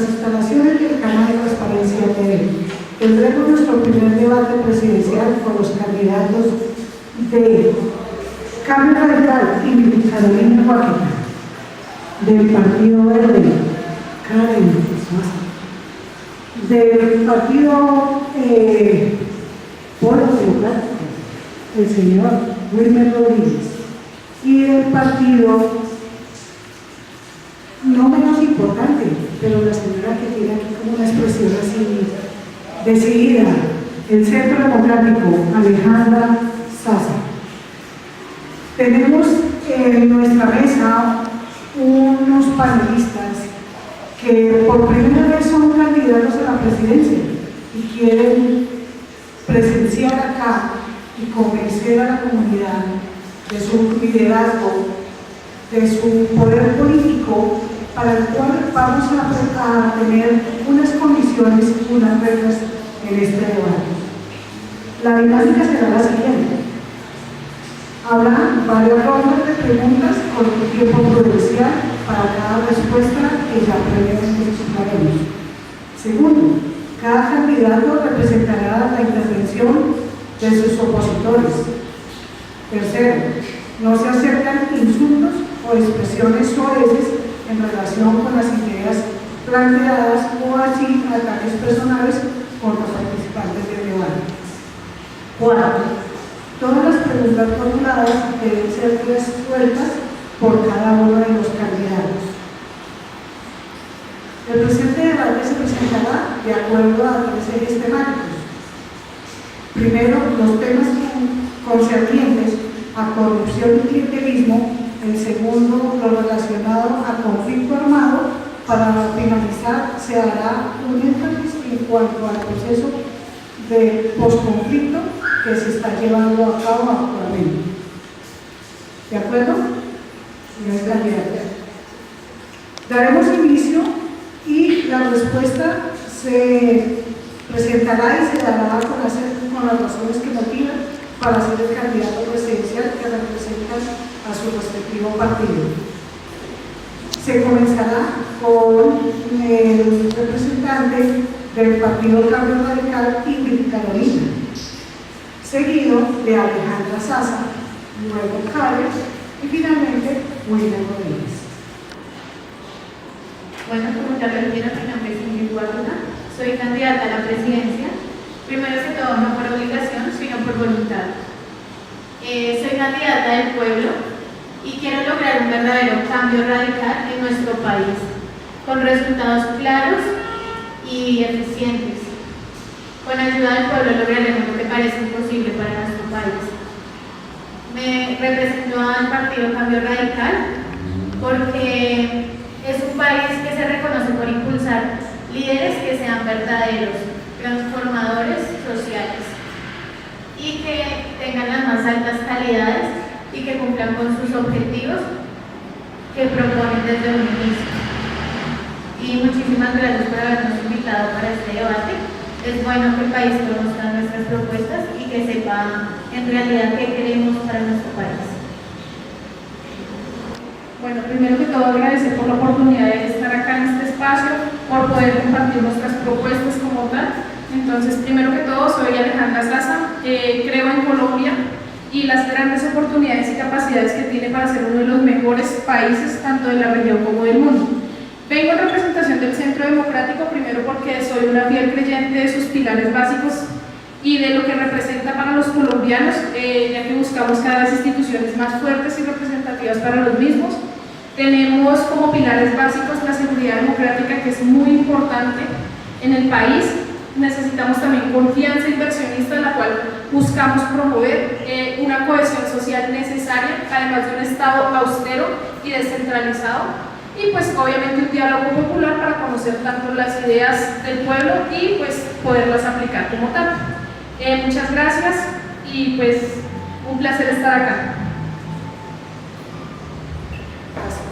instalaciones del canal de Transparencia TV tendremos nuestro primer debate presidencial con los candidatos de Cambio Radical y Carolina Joaquina, del Partido Verde, Karen, del Partido Polo Democrático, el señor Wilmer Rodríguez, y del partido no menos importante, pero la señora que tiene aquí como una expresión así decidida, el Centro Democrático, Alejandra Sasa. Tenemos en nuestra mesa unos panelistas que por primera vez son candidatos a la presidencia y quieren presenciar acá y convencer a la comunidad de su liderazgo, de su poder político, para el cual vamos a tener unas condiciones, unas reglas en este debate. La dinámica será la siguiente. Habrá varias rondas de preguntas con un tiempo prudencial para cada respuesta que ya previamente explicaremos. Segundo, cada candidato representará la intervención de sus opositores. Tercero, no se aceptan insultos o expresiones soeces en relación con las ideas planteadas o así ataques personales contra los participantes del debate. Cuarto, todas las preguntas formuladas deben ser resueltas por cada uno de los candidatos. El presente debate se presentará de acuerdo a 3 ejes temáticos. Primero, los temas concernientes a corrupción y clientelismo. El segundo, lo relacionado a conflicto armado. Para finalizar, se hará un énfasis en cuanto al proceso de posconflicto que se está llevando a cabo actualmente. ¿De acuerdo? Señores candidatos. Daremos inicio y la respuesta se presentará y se dará a conocer con las razones que motivan para ser el candidato presidencial que representa a su respectivo partido. Se comenzará con el representante del Partido Cambio Radical, Ingrid Carolina, seguido de Alejandra Sasa, luego Karen y finalmente Wilmer Rodríguez. Bueno, como ya lo dijeron, mi nombre es Ingrid Carolina, soy candidata a la presidencia, primero que todo no por obligación, sino por voluntad. Soy candidata del pueblo y quiero lograr un verdadero cambio radical en nuestro país, con resultados claros y eficientes. Con ayuda del pueblo lograremos lo que parece imposible para nuestro país. Me represento al Partido Cambio Radical porque es un país que se reconoce por impulsar líderes que sean verdaderos, transformadores sociales y que tengan las más altas calidades y que cumplan con sus objetivos que proponen desde un inicio. Y muchísimas gracias por habernos invitado para este debate. Es bueno que el país conozca nuestras propuestas y que sepa en realidad qué queremos para nuestro país. Bueno, primero que todo agradecer por la oportunidad de estar acá en este espacio, por poder compartir nuestras propuestas como tal. Entonces, primero que todo, soy Alejandra Sasa, creo en Colombia y las grandes oportunidades y capacidades que tiene para ser uno de los mejores países, tanto de la región como del mundo. Vengo en representación del Centro Democrático, primero porque soy una fiel creyente de sus pilares básicos y de lo que representa para los colombianos, ya que buscamos cada vez instituciones más fuertes y representativas para los mismos. Tenemos como pilares básicos la seguridad democrática, que es muy importante en el país. Necesitamos también confianza inversionista, en la cual buscamos promover una cohesión social necesaria, además de un Estado austero y descentralizado, y pues obviamente un diálogo popular para conocer tanto las ideas del pueblo y pues poderlas aplicar como tal. Muchas gracias y pues un placer estar acá.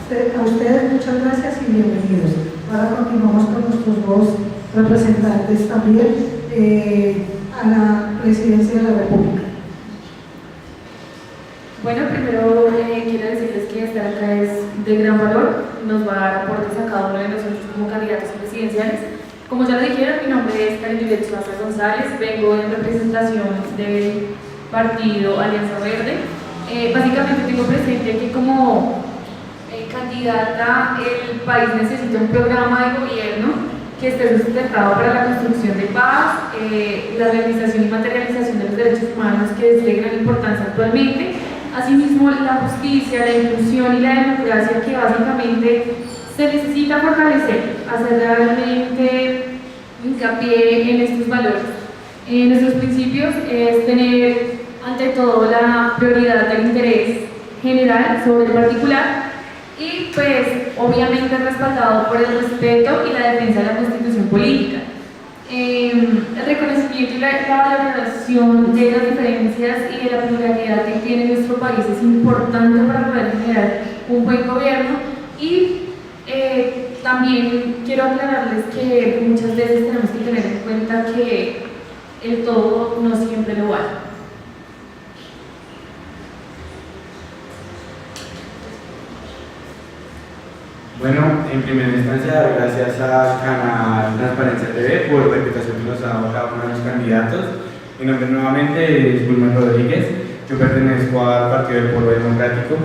A ustedes muchas gracias y bienvenidos. Ahora continuamos con nuestros dos representantes también a la presidencia de la República. Bueno, primero quiero decirles que estar acá es de gran valor. nos va a dar aportes a cada uno de nosotros como candidatos presidenciales. Como ya lo dijeron, mi nombre es Karen Juliet Suaza González, vengo en representación del partido Alianza Verde. Básicamente tengo presente que como candidata el país necesita un programa de gobierno que esté sustentado para la construcción de paz, la realización y materialización de los derechos humanos, que es de gran importancia actualmente. Asimismo, la justicia, la inclusión y la democracia, que básicamente se necesita fortalecer, hacer realmente hincapié en estos valores. Nuestros principios es tener ante todo la prioridad del interés general sobre el particular y pues obviamente respaldado por el respeto y la defensa de la constitución política. El reconocimiento y la valoración de las diferencias y de la pluralidad que tiene nuestro país es importante para poder generar un buen gobierno. Y también quiero aclararles que muchas veces tenemos que tener en cuenta que el todo no siempre lo vale. Bueno, en primera instancia, gracias a Canal Transparencia TV por la invitación que nos ha dado cada uno de los candidatos. Mi nombre nuevamente es Wilmer Rodríguez, yo pertenezco al Partido del Pueblo Democrático.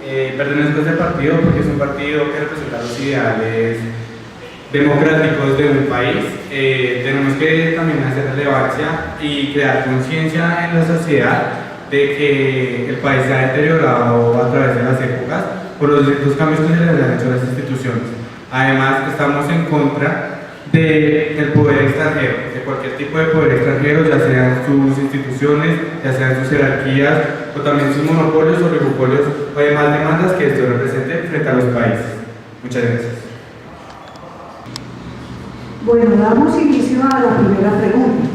Pertenezco a este partido porque es un partido que representa los ideales democráticos de un país. Tenemos que también hacer relevancia y crear conciencia en la sociedad de que el país se ha deteriorado a través de las épocas por los distintos cambios que se les han hecho a las instituciones. Además, estamos en contra del poder extranjero, de cualquier tipo de poder extranjero, ya sean sus instituciones, ya sean sus jerarquías, o también sus monopolios o oligopolios, o demás demandas que esto represente frente a los países. Muchas gracias. Bueno, damos inicio a la primera pregunta.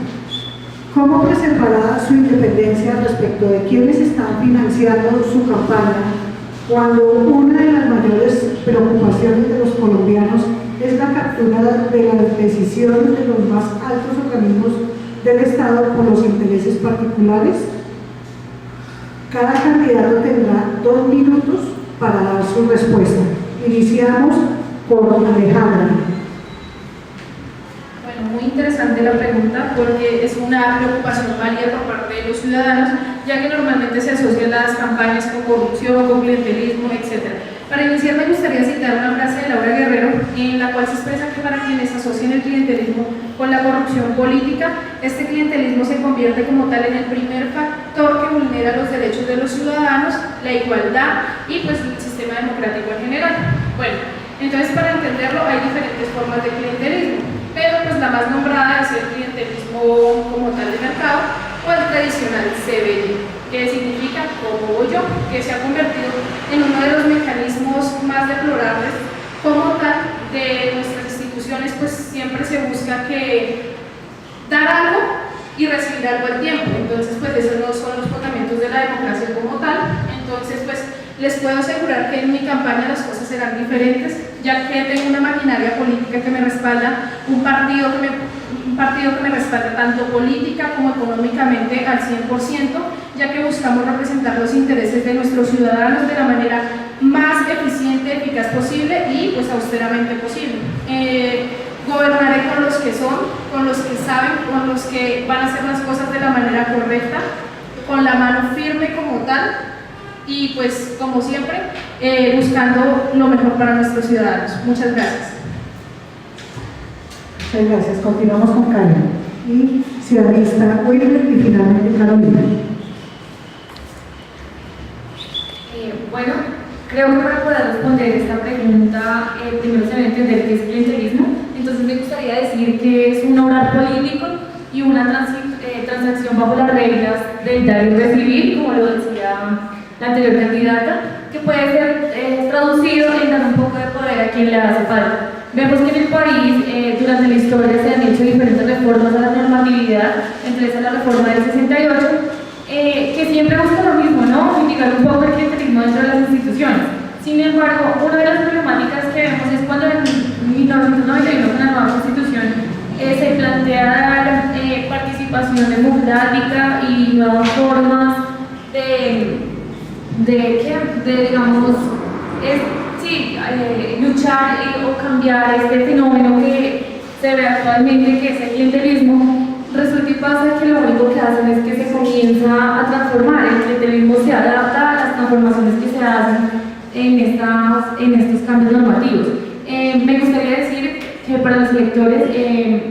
¿Cómo preservará su independencia respecto de quienes están financiando su campaña cuando una de las mayores preocupaciones de los colombianos es la captura de las decisiones de los más altos organismos del Estado por los intereses particulares? Cada candidato tendrá 2 minutos para dar su respuesta. Iniciamos por Alejandra. Muy interesante la pregunta porque es una preocupación válida por parte de los ciudadanos, ya que normalmente se asocian las campañas con corrupción, con clientelismo, etc. Para iniciar me gustaría citar una frase de Laura Guerrero en la cual se expresa que para quienes asocian el clientelismo con la corrupción política, este clientelismo se convierte como tal en el primer factor que vulnera los derechos de los ciudadanos, la igualdad y pues el sistema democrático en general. Bueno, entonces para entenderlo hay diferentes formas de clientelismo, pero pues la más nombrada es el clientelismo como tal de mercado o el tradicional CBI, que significa como voy yo, que se ha convertido en uno de los mecanismos más deplorables como tal de nuestras instituciones, pues siempre se busca que dar algo y recibir algo al tiempo. Entonces pues esos no son los fundamentos de la democracia como tal. Entonces pues les puedo asegurar que en mi campaña las cosas serán diferentes, ya que tengo una maquinaria política que me respalda, un partido que me respalda tanto política como económicamente al 100%, ya que buscamos representar los intereses de nuestros ciudadanos de la manera más eficiente, eficaz posible y pues austeramente posible. Gobernaré con los que son, con los que saben, con los que van a hacer las cosas de la manera correcta, con la mano firme como tal, y pues como siempre buscando lo mejor para nuestros ciudadanos. Muchas gracias. Muchas gracias. Continuamos con Karen y ciudadista Wilmer y finalmente Carolina. Bueno, creo que para poder responder esta pregunta primero se debe entender qué es clientelismo. Entonces me gustaría decir que es un obrar político y una transacción bajo las reglas del dar y recibir, como lo decía la anterior candidata, que puede ser traducido en dar un poco de poder a quien le hace falta. Vemos que en el país, durante la historia, se han hecho diferentes reformas a la normatividad, entre esas la reforma del 68, que siempre busca lo mismo, ¿no? Mitigar un poco el clientelismo dentro de las instituciones. Sin embargo, una de las problemáticas que vemos es cuando en 1991, con la nueva Constitución, se plantea dar participación democrática y nuevas formas luchar o cambiar este fenómeno que se ve actualmente, que es el clientelismo, resulta y pasa que lo único que hacen es que se comienza a transformar. El clientelismo se adapta a las transformaciones que se hacen en estos cambios normativos. Me gustaría decir que para los electores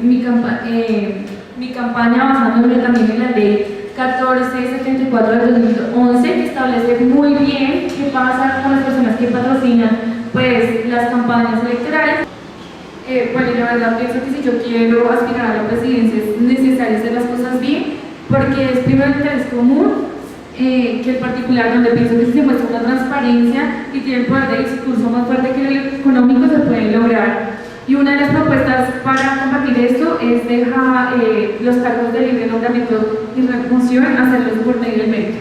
mi campaña basándome también en la ley 1474 del 2011, que establece muy bien qué pasa con las personas que patrocinan pues las campañas electorales. Bueno, la verdad pienso que si yo quiero aspirar a la presidencia es necesario hacer las cosas bien, porque es primero el interés común que el particular, donde pienso que si se muestra una transparencia y tiene el poder de discurso más fuerte que el económico, se puede lograr. Y una de las propuestas para combatir esto es dejar los cargos de libre nombramiento y remoción, hacerlos por medio del mérito.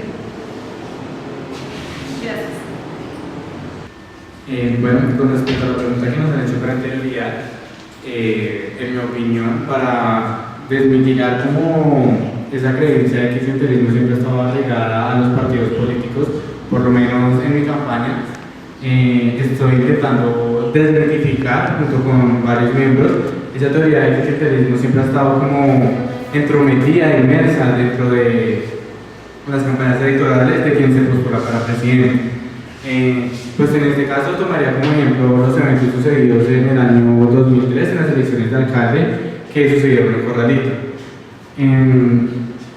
Gracias. Bueno, con respecto a la pregunta que nos han hecho con anterioridad, en mi opinión, para desmitigar como esa creencia de que el clientelismo siempre estaba arraigada a los partidos políticos, por lo menos en mi campaña, estoy intentando desmitificar junto con varios miembros esa teoría de que el clientelismo siempre ha estado como entrometida, inmersa dentro de las campañas electorales de quien se postula para presidente. Pues en este caso tomaría como ejemplo los eventos sucedidos en el año 2003 en las elecciones de alcalde que sucedieron en Corralito.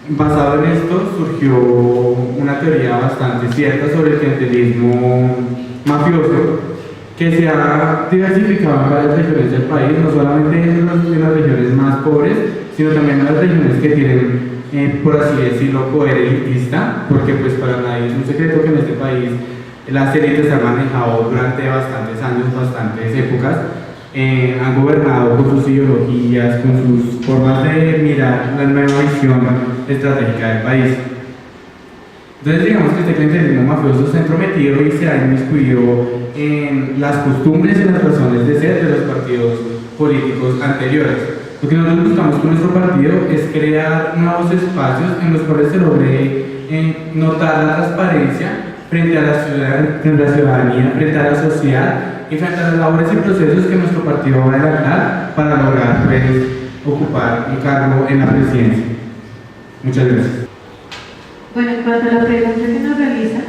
Basado en esto surgió una teoría bastante cierta sobre el clientelismo mafioso que se ha diversificado en varias regiones del país, no solamente en las regiones más pobres, sino también en las regiones que tienen, por así decirlo, poder elitista, porque pues para nadie es un secreto que en este país las élites se han manejado durante bastantes años, bastantes épocas, han gobernado con sus ideologías, con sus formas de mirar la nueva visión estratégica del país. Entonces digamos que este clientelismo mafioso se ha entrometido y se ha inmiscuido en las costumbres y las razones de ser de los partidos políticos anteriores. Lo que nosotros buscamos con nuestro partido es crear nuevos espacios en los cuales se logre notar la transparencia frente a la ciudadanía, frente a la sociedad y frente a las labores y procesos que nuestro partido va a adelantar para lograr pues, ocupar un cargo en la presidencia. Muchas gracias. Bueno, en cuanto a la pregunta que nos realiza,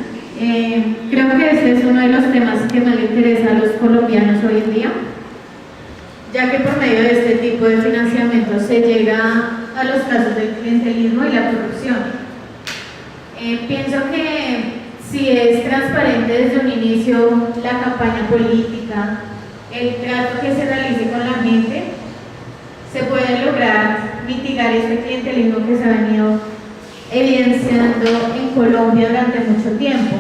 creo que ese es uno de los temas que más le interesa a los colombianos hoy en día, ya que por medio de este tipo de financiamiento se llega a los casos del clientelismo y la corrupción. Pienso que si es transparente desde un inicio la campaña política, el trato que se realice con la gente, se puede lograr mitigar este clientelismo que se ha venido evidenciando en Colombia durante mucho tiempo.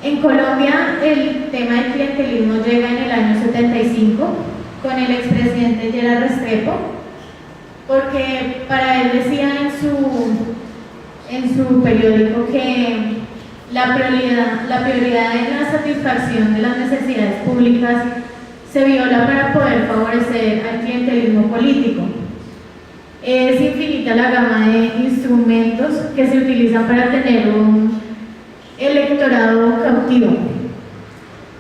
En Colombia el tema del clientelismo llega en el año 75 con el expresidente Gerald Restrepo, porque para él decía en su periódico que la prioridad en la satisfacción de las necesidades públicas se viola para poder favorecer al clientelismo político. Es infinita la gama de instrumentos que se utilizan para tener un electorado cautivo.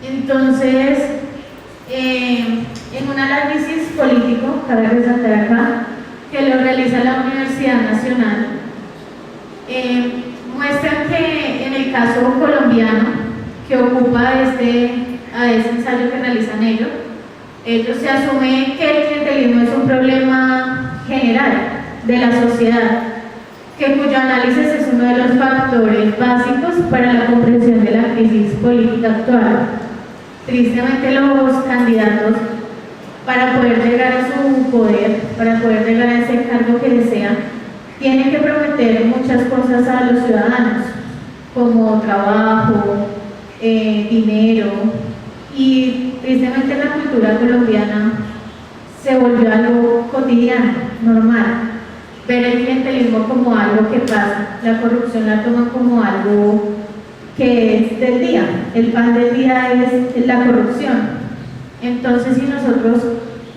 Entonces, en un análisis político, cabe resaltar acá, que lo realiza la Universidad Nacional, muestran que en el caso colombiano, que ocupa a ese ensayo que realizan ellos se asume que el clientelismo es un problema general de la sociedad, cuyo análisis es uno de los factores básicos para la comprensión de la crisis política actual. Tristemente los candidatos, para poder llegar a su poder, para poder llegar a ese cargo que desean, tienen que prometer muchas cosas a los ciudadanos, como trabajo, dinero, y tristemente la cultura colombiana se volvió algo cotidiano, normal. Ver el clientelismo como algo que pasa, la corrupción la toman como algo que es del día, el pan del día es la corrupción. Entonces, si nosotros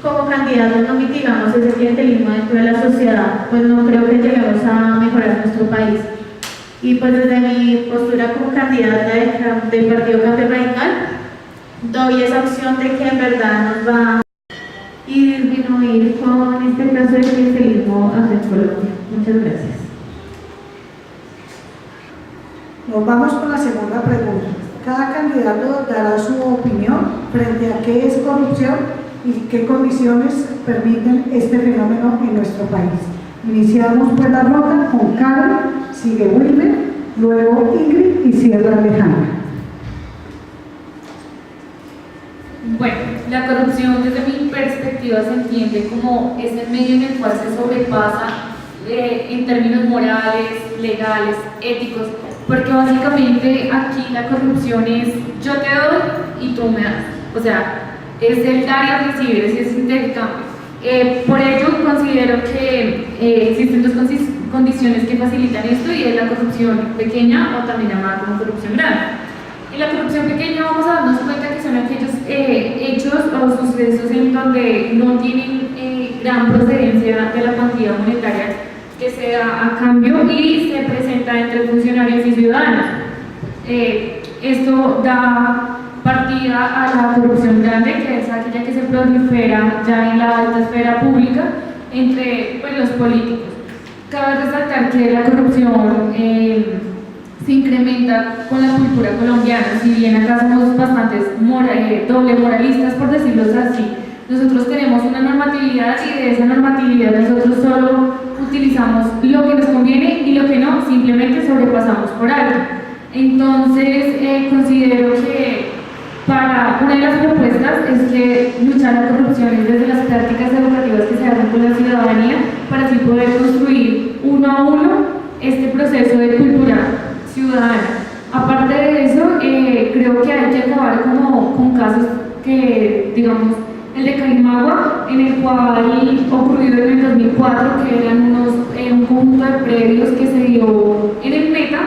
como candidatos no mitigamos ese clientelismo dentro de la sociedad, pues no creo que lleguemos a mejorar nuestro país. Y pues desde mi postura como candidata del Partido Cambio Radical, doy esa opción de que en verdad nos va a disminuir con este caso de clientelismo acá en Colombia. Muchas gracias. Nos vamos con la segunda pregunta. Cada candidato dará su opinión frente a qué es corrupción y qué condiciones permiten este fenómeno en nuestro país. Iniciamos pues la ronda con Carol, sigue Wilmer, luego Ingrid y cierra Alejandra. Bueno, la corrupción desde mi perspectiva se entiende como ese medio en el cual se sobrepasa en términos morales, legales, éticos, porque básicamente aquí la corrupción es yo te doy y tú me das, o sea, es el dar y recibir, es ese intercambio. Por ello considero que existen dos condiciones que facilitan esto y es la corrupción pequeña o también llamada como corrupción grande. En la corrupción pequeña vamos a darnos cuenta que son aquellos hechos o sucesos en donde no tienen gran procedencia de la cuantía monetaria que se da a cambio y se presenta entre funcionarios y ciudadanos. Esto da partida a la corrupción grande, que es aquella que se prolifera ya en la alta esfera pública entre pues, los políticos. Cabe resaltar que la corrupción se incrementa con la cultura colombiana, si bien acá somos bastantes doble moralistas, por decirlo así. Nosotros tenemos una normatividad y de esa normatividad nosotros solo utilizamos lo que nos conviene y lo que no, simplemente sobrepasamos por algo. Entonces, considero que para una de las propuestas es que luchar la corrupción es desde las prácticas educativas que se hacen con la ciudadanía para así poder construir uno a uno este proceso de cultura ciudadana. Aparte de eso, creo que hay que acabar con casos que, digamos, el de Carimagua, en el cual ocurrió en el 2004, que eran un conjunto de predios que se dio en el Meta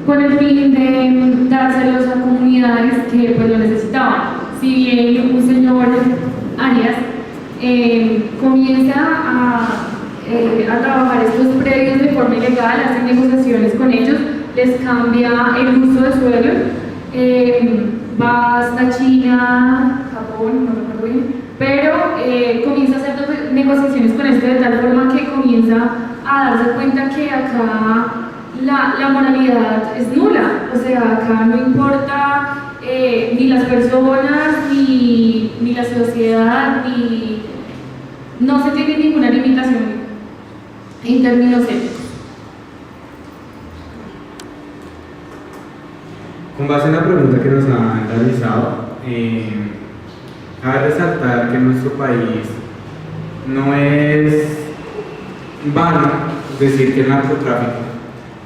con el fin de dárselos a comunidades que pues lo necesitaban. Si bien un señor Arias comienza a trabajar estos predios de forma ilegal, hace negociaciones con ellos, les cambia el uso de suelo, va hasta China, Japón, no recuerdo bien, pero comienza a hacer negociaciones con esto de tal forma que comienza a darse cuenta que acá la moralidad es nula, o sea, acá no importa ni las personas, ni la sociedad, ni no se tiene ninguna limitación en términos éticos. Con base en la pregunta que nos han realizado, cabe resaltar que en nuestro país no es vano decir que el narcotráfico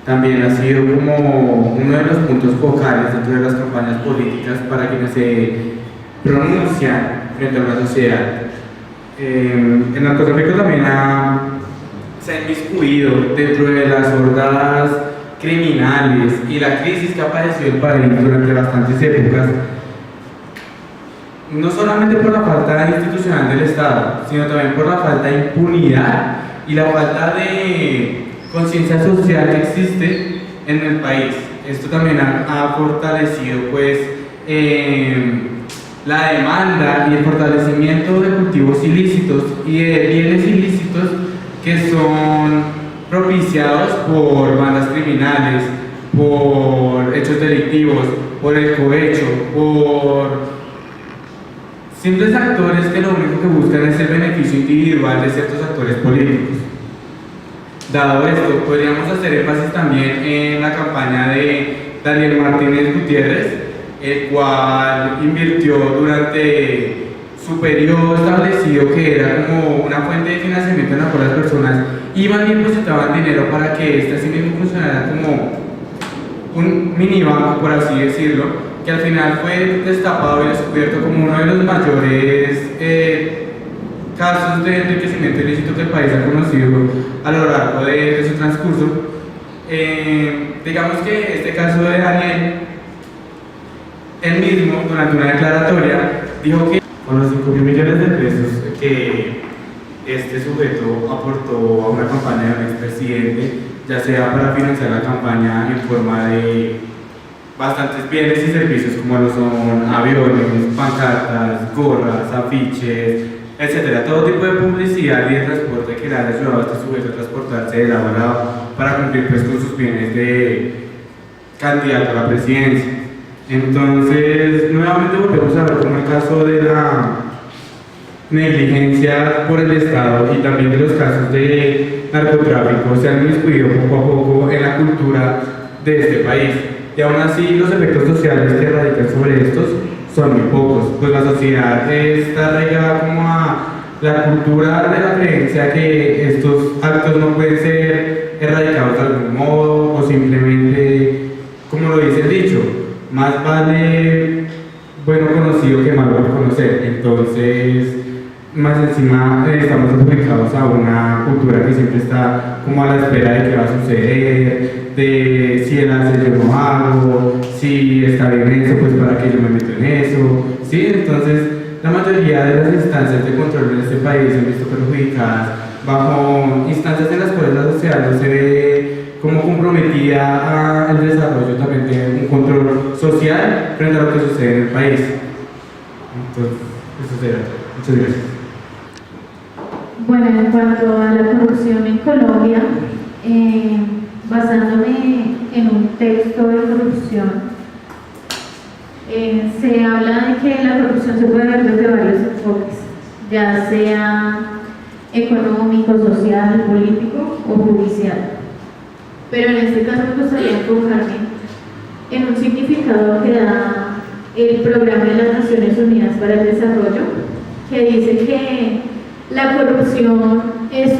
también ha sido como uno de los puntos focales dentro de las campañas políticas para quienes se pronuncian frente a una sociedad. El narcotráfico también se ha inmiscuido dentro de las hordas criminales y la crisis que ha padecido el país durante bastantes épocas, no solamente por la falta institucional del Estado, sino también por la falta de impunidad y la falta de conciencia social que existe en el país. Esto también ha fortalecido pues la demanda y el fortalecimiento de cultivos ilícitos y de bienes ilícitos que son propiciados por bandas criminales, por hechos delictivos, por el cohecho, por simples actores que lo único que buscan es el beneficio individual de ciertos actores políticos. Dado esto, podríamos hacer énfasis también en la campaña de Daniel Martínez Gutiérrez, el cual invirtió durante su periodo establecido, que era como una fuente de financiamiento en la cual las personas iban y depositaban dinero para que este así mismo funcionara como un mini banco, por así decirlo, que al final fue destapado y descubierto como uno de los mayores casos de enriquecimiento ilícito que el país ha conocido a lo largo de su transcurso. Digamos que este caso de Daniel, él mismo durante una declaratoria dijo que con los 5.000 millones de pesos que este sujeto aportó a una campaña de un expresidente ya sea para financiar la campaña en forma de bastantes bienes y servicios como lo son aviones, pancartas, gorras, afiches, etcétera, todo tipo de publicidad y de transporte que le han ayudado a este sujeto a transportarse de lado a lado para cumplir pues con sus bienes de candidato a la presidencia. Entonces, nuevamente volvemos a ver como el caso de la negligencia por el Estado y también de los casos de narcotráfico se han inmiscuido poco a poco en la cultura de este país. Y aún así los efectos sociales que radican sobre estos son muy pocos, pues la sociedad está arraigada como a la cultura de la creencia que estos actos no pueden ser erradicados de algún modo o simplemente, como lo dice el dicho, más vale bueno conocido que malo por conocer. Entonces, más encima estamos ubicados a una cultura que siempre está como a la espera de qué va a suceder, de si él hace yo no hago, si está bien eso, pues para que yo me meto en eso, ¿sí? Entonces, la mayoría de las instancias de control en este país se han visto perjudicadas bajo instancias en las cuales la sociedad no se ve como comprometida al desarrollo también de un control social frente a lo que sucede en el país. Entonces, eso será. Muchas gracias. Bueno, en cuanto a la corrupción en Colombia, basándome en un texto de corrupción, se habla de que la corrupción se puede ver desde varios enfoques, ya sea económico, social, político o judicial. Pero en este caso me gustaría enfocarme en un significado que da el Programa de las Naciones Unidas para el Desarrollo, que dice que la corrupción es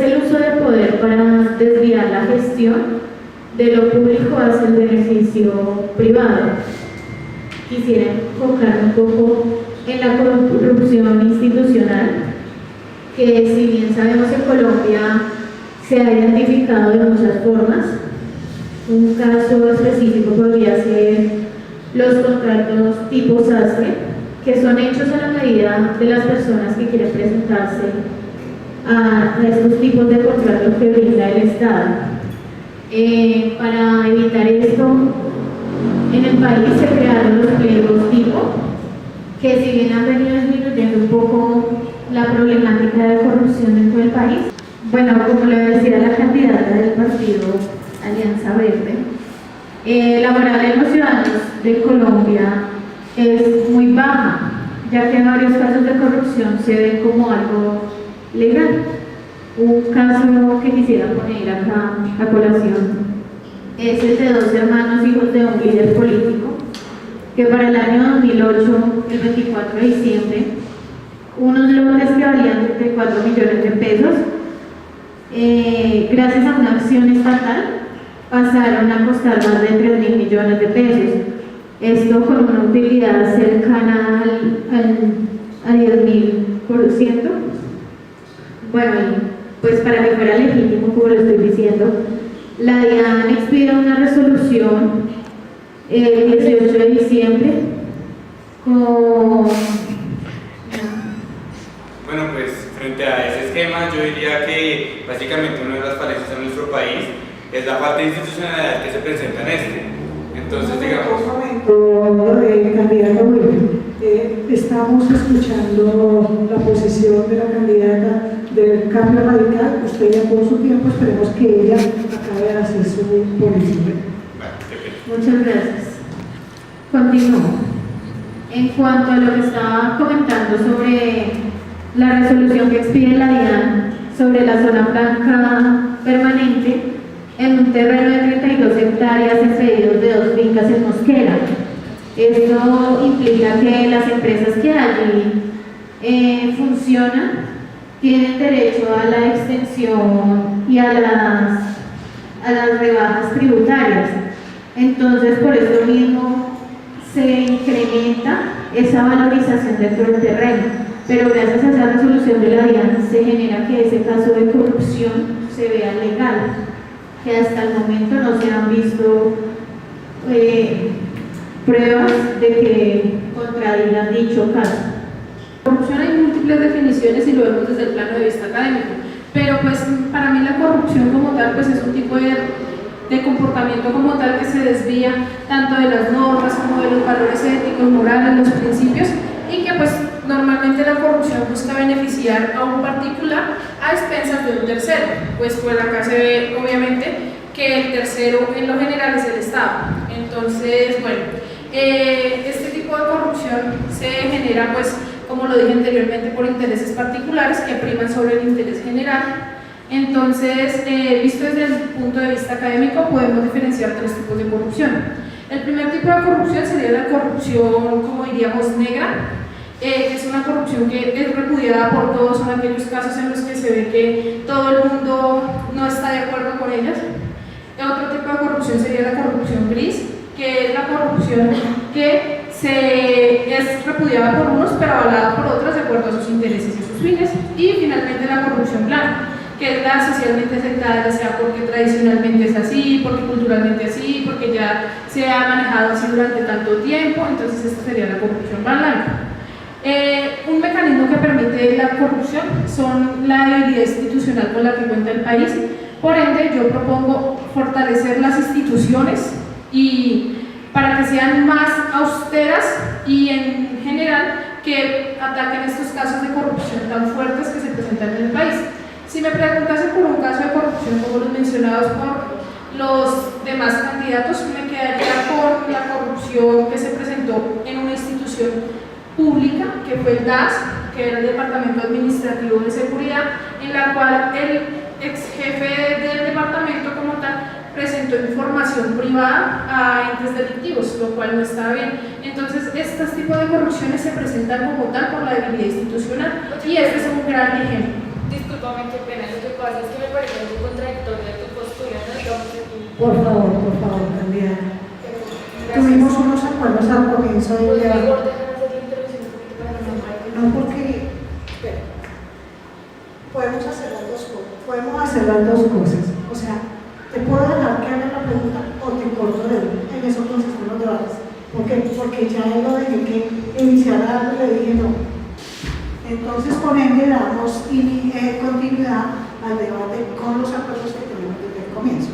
el uso de poder para desviar la gestión de lo público hacia el beneficio privado. Quisiera enfocarme un poco en la corrupción institucional, que si bien sabemos que en Colombia se ha identificado de muchas formas. Un caso específico podría ser los contratos tipo sastre, que son hechos a la medida de las personas que quieren presentarse a estos tipos de contratos que brinda el Estado. Para evitar esto, en el país se crearon los pliegos tipo, que si bien han venido disminuyendo un poco la problemática de corrupción dentro del país. Bueno, como le decía la candidata del partido Alianza Verde, la moral de los ciudadanos de Colombia es muy baja, ya que varios casos de corrupción se ven como algo legal. Un caso que quisiera poner acá a colación es el de dos hermanos hijos de un líder político, que para el año 2008, el 24 de diciembre, unos lotes que valían de 4 millones de pesos, gracias a una acción estatal, pasaron a costar más de 3.000 millones de pesos. Esto con una utilidad cercana a 10.000%. Bueno, pues para que fuera legítimo, como lo estoy diciendo, la DIAN expidió una resolución el 18 de diciembre con... Bueno, pues frente a ese esquema yo diría que básicamente una de las falencias en nuestro país es la falta de institucionalidad que se presenta en este. Entonces, digamos... Un momento, candidato William. Estamos escuchando la posición de la candidata del Cambio Radical. Usted ya por su tiempo, esperemos que ella acabe de hacer su posición. Muchas gracias. Continúo. En cuanto a lo que estaba comentando sobre la resolución que expide la DIAN sobre la zona franca permanente en un terreno de 32 hectáreas expedidos de 2 fincas en Mosquera. Esto implica que las empresas que allí funcionan tienen derecho a la extensión y a las rebajas tributarias. Entonces, por eso mismo se incrementa esa valorización dentro del terreno, pero gracias a esa resolución de la DIAN se genera que ese caso de corrupción se vea legal, que hasta el momento no se han visto pruebas de que contradigan dicho caso. Corrupción hay múltiples definiciones y lo vemos desde el plano de vista académico. pero pues para mí la corrupción como tal pues es un tipo de comportamiento como tal que se desvía tanto de las normas como de los valores éticos, morales, los principios, y que pues normalmente la corrupción busca beneficiar a un particular a expensas de un tercero, pues acá se ve obviamente que el tercero en lo general es el Estado. Entonces, bueno, este tipo de corrupción se genera pues, como lo dije anteriormente, por intereses particulares que priman sobre el interés general. Entonces, visto desde el punto de vista académico, podemos diferenciar tres tipos de corrupción. El primer tipo de corrupción sería la corrupción, como diríamos, negra, que es una corrupción que es repudiada por todos, son aquellos casos en los que se ve que todo el mundo no está de acuerdo con ellas. Otro tipo de corrupción sería la corrupción gris, que es la corrupción que es repudiada por unos pero avalada por otros de acuerdo a sus intereses y sus fines. Y finalmente la corrupción blanca, que es la socialmente aceptada, ya sea porque tradicionalmente es así, porque culturalmente es así, porque ya se ha manejado así durante tanto tiempo. Entonces esta sería la corrupción blanca. Un mecanismo que permite la corrupción son la debilidad institucional con la que cuenta el país. Por ende, yo propongo fortalecer las instituciones y para que sean más austeras y en general que ataquen estos casos de corrupción tan fuertes que se presentan en el país. Si me preguntase por un caso de corrupción como los mencionados por los demás candidatos, me quedaría con la corrupción que se presentó en una institución pública, que fue el DAS, que era el Departamento Administrativo de Seguridad, en la cual el ex jefe del departamento como tal presentó información privada a entes delictivos, lo cual no está bien. Entonces, estos tipos de corrupciones se presentan como tal por la debilidad institucional y este es un gran ejemplo. Discúlpame, qué pena, lo que pasa es que me parece un contradictorio tu postura, ¿no? Digamos aquí. Por favor, candidata. Tuvimos unos acuerdos al comienzo del debate. No, porque podemos hacer las dos cosas. O sea, te puedo dejar que haga la pregunta o te corto de uno. En eso consisten los debates. ¿Por qué? Porque ya él lo dejé que iniciara algo y le dije no. Entonces, con ende damos continuidad al debate con los acuerdos que tenemos desde el comienzo.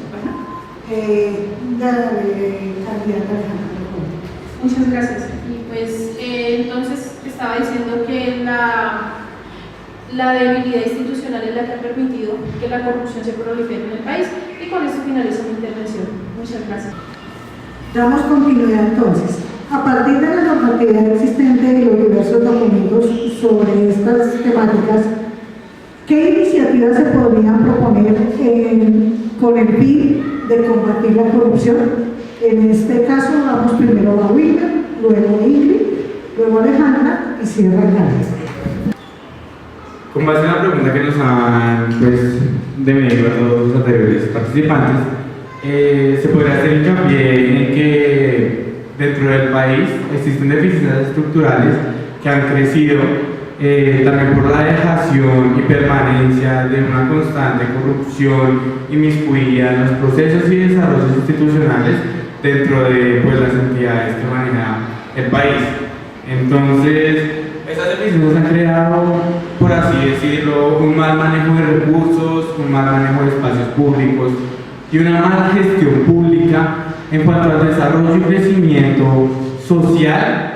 Candidata Alejandra. Muchas gracias. Y pues entonces estaba diciendo que la debilidad institucional es la que ha permitido que la corrupción se prolifere en el país, y con esto finalizo mi intervención. Muchas gracias. Damos continuidad entonces. A partir de la normatividad existente y los diversos documentos sobre estas temáticas, ¿qué iniciativas se podrían proponer con el fin de combatir la corrupción? En este caso vamos primero a Wilmer, luego Ingrid, luego Alejandra y cierra Gladys. Con base en la pregunta que nos han de medio a todos los anteriores participantes, se podría hacer hincapié en que dentro del país existen deficiencias estructurales que han crecido también por la dejación y permanencia de una constante corrupción inmiscuida en los procesos y desarrollos institucionales dentro de las entidades que maneja el país. Entonces, estas deficiencias han creado, por así decirlo, un mal manejo de recursos, un mal manejo de espacios públicos y una mala gestión pública en cuanto al desarrollo y crecimiento social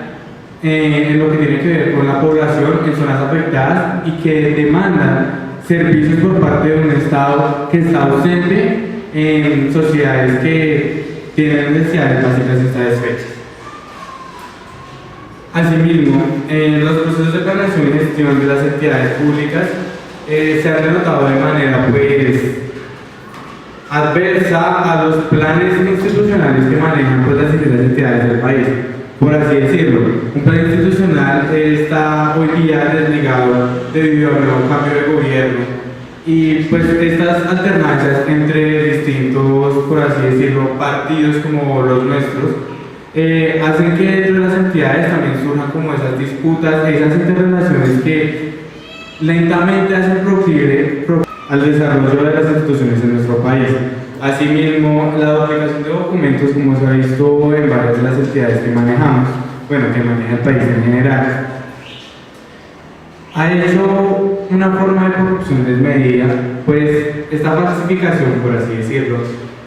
en lo que tiene que ver con la población en zonas afectadas y que demandan servicios por parte de un Estado que está ausente en sociedades que tienen necesidades básicas y está desfechas. Asimismo, en los procesos de planeación y gestión de las entidades públicas se han denotado de manera adversa a los planes institucionales que manejan las distintas entidades del país. Por así decirlo, un plan institucional está hoy día desligado debido a un nuevo cambio de gobierno y estas alternancias entre distintos, por así decirlo, partidos como los nuestros hacen que dentro de las entidades también surjan como esas disputas, esas interrelaciones que lentamente hacen proclive al desarrollo de las instituciones en nuestro país. Asimismo, la duplicación de documentos, como se ha visto en varias de las entidades que manejamos, que maneja el país en general, ha hecho una forma de corrupción desmedida, pues esta falsificación, por así decirlo,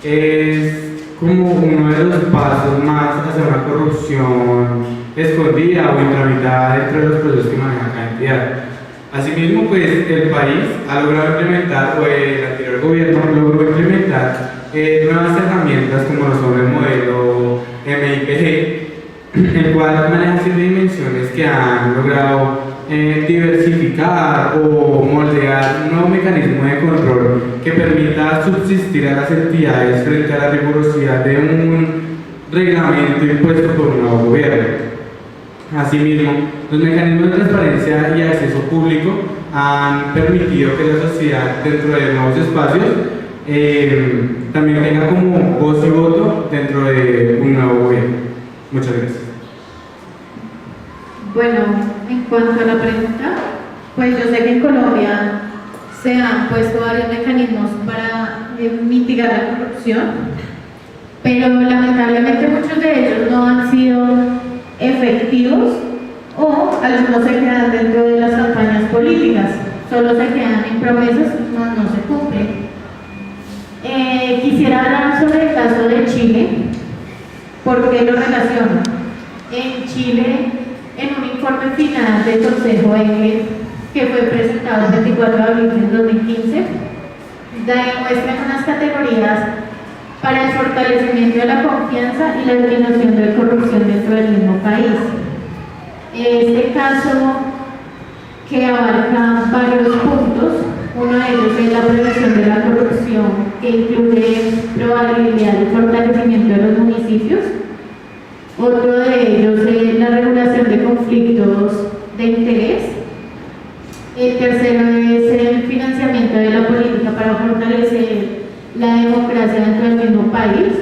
es como uno de los pasos más hacia una corrupción escondida o intramitada dentro de los procesos que maneja cada entidad. Asimismo, pues el país ha logrado implementar, o el anterior gobierno logró implementar nuevas herramientas como lo son el modelo MIPG, el cual maneja 7 dimensiones que han logrado diversificar o moldear un nuevo mecanismo de control que permita subsistir a las entidades frente a la rigurosidad de un reglamento impuesto por un nuevo gobierno. Asimismo, los mecanismos de transparencia y acceso público han permitido que la sociedad, dentro de nuevos espacios, también tenga como voz y voto dentro de un nuevo gobierno. Muchas gracias. Bueno, en cuanto a la pregunta, pues yo sé que en Colombia se han puesto varios mecanismos para mitigar la corrupción, pero lamentablemente muchos de ellos no han sido efectivos o algunos se quedan dentro de las campañas políticas, solo se quedan en promesas y no se cumplen. Quisiera hablar sobre el caso de Chile, porque lo relaciono. En Chile, en un informe final del Consejo EGE, que fue presentado el 24 de abril de 2015, demuestran unas categorías para el fortalecimiento de la confianza y la eliminación de corrupción dentro del mismo país. Este caso, que abarca varios puntos, uno de ellos es la prevención de la corrupción, que incluye probabilidad de fortalecimiento de los municipios. Otro de ellos es la regulación de conflictos de interés. El tercero es el financiamiento de la política para fortalecer la democracia dentro del mismo país,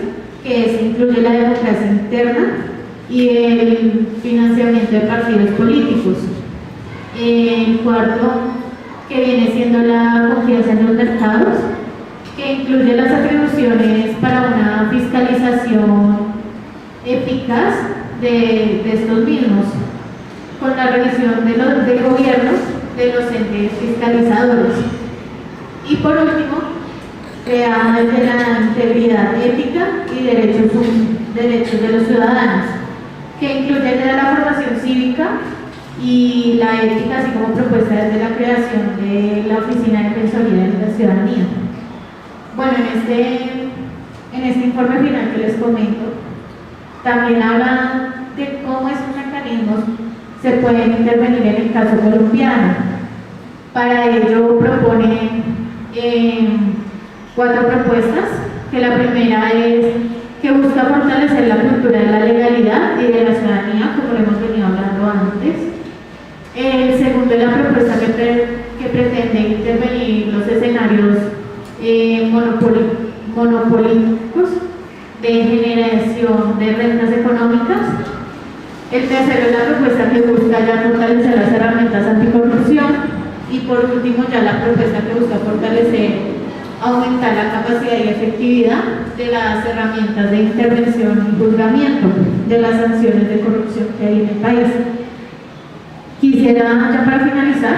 que incluye la democracia interna y el financiamiento de partidos políticos. El cuarto, que viene siendo la confianza en los mercados, que incluye las atribuciones para una fiscalización eficaz de estos mismos, con la revisión del gobierno de los entes fiscalizadores. Y por último, crear de la integridad ética y derechos de los ciudadanos, que incluye desde la formación cívica y la ética, así como propuesta desde la creación de la Oficina de Defensoría de la Ciudadanía. Bueno, en este informe final que les comento, también habla de cómo esos mecanismos se pueden intervenir en el caso colombiano. Para ello proponen 4 propuestas, que la primera es que busca fortalecer la cultura de la legalidad y de la ciudadanía, como lo hemos venido hablando antes. El segundo es la propuesta que pretende intervenir los escenarios monopólicos de generación de rentas económicas. El tercero es la propuesta que busca ya fortalecer las herramientas anticorrupción. Y por último, ya la propuesta que busca aumentar la capacidad y efectividad de las herramientas de intervención y juzgamiento de las sanciones de corrupción que hay en el país. Quisiera, ya para finalizar,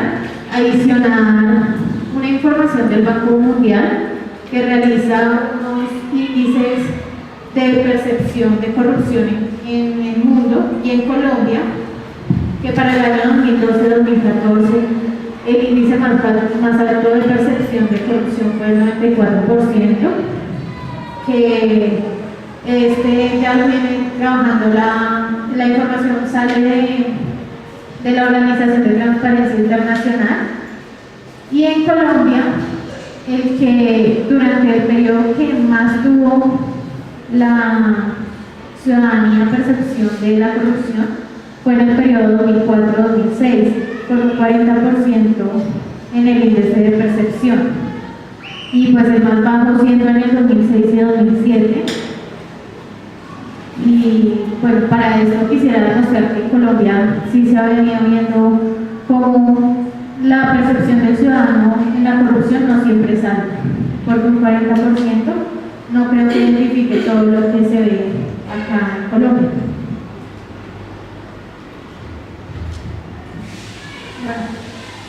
adicionar una información del Banco Mundial que realiza unos índices de percepción de corrupción en el mundo y en Colombia, que para el año 2012-2014 el índice más alto de percepción de corrupción fue el 94%, que ya lo viene trabajando, la información sale de la Organización de Transparencia Internacional. Y en Colombia, el que durante el periodo que más tuvo la ciudadanía percepción de la corrupción fue en el periodo 2004-2006, con un 40% en el índice de percepción, y pues el más bajo siendo en el 2006 y 2007. Y bueno, para esto quisiera demostrar que en Colombia sí se ha venido viendo cómo la percepción del ciudadano en la corrupción no siempre es alta, porque un 40% no creo que identifique todo lo que se ve acá en Colombia.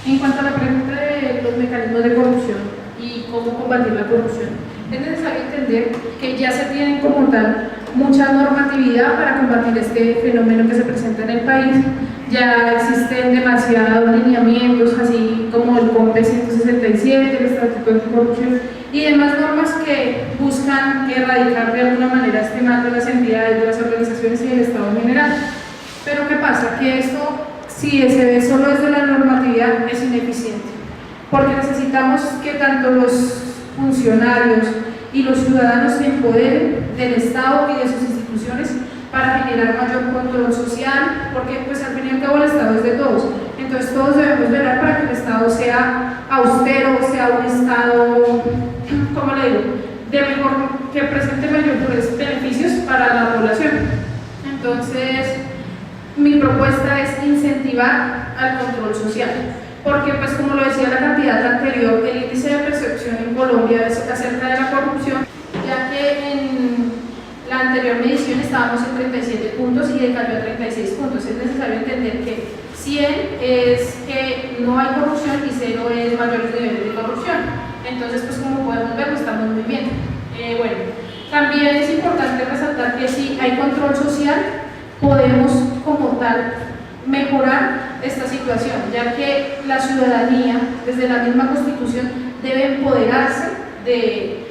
En cuanto a la pregunta de los mecanismos de corrupción y cómo combatir la corrupción, es necesario entender que ya se tiene como tal mucha normatividad para combatir este fenómeno que se presenta en el país. Ya existen demasiados lineamientos, así como el COMPE 167, el Estatuto Anticorrupción y demás normas que buscan erradicar de alguna manera este mal de las entidades, de las organizaciones y del Estado en general. Pero ¿qué pasa? Que esto, si se ve solo desde la normatividad, es ineficiente, porque necesitamos que tanto los funcionarios y los ciudadanos se empoderen del Estado y de sus instituciones para generar mayor control social, porque pues al fin y al cabo el Estado es de todos. Entonces todos debemos velar para que el Estado sea austero, sea un Estado, ¿cómo le digo?, de mejor, que presente mayores beneficios para la población. Entonces, mi propuesta es incentivar al control social, porque pues como lo decía la candidata anterior, el índice de percepción en Colombia es acerca de la corrupción, ya que en la anterior medición estábamos en 37 puntos y decayó a 36 puntos. Es necesario entender que 100 es que no hay corrupción y 0 es mayores niveles de corrupción. Entonces, pues como podemos ver, estamos muy bien. Bueno, también es importante resaltar que si hay control social, podemos como tal mejorar esta situación, ya que la ciudadanía, desde la misma Constitución, debe empoderarse de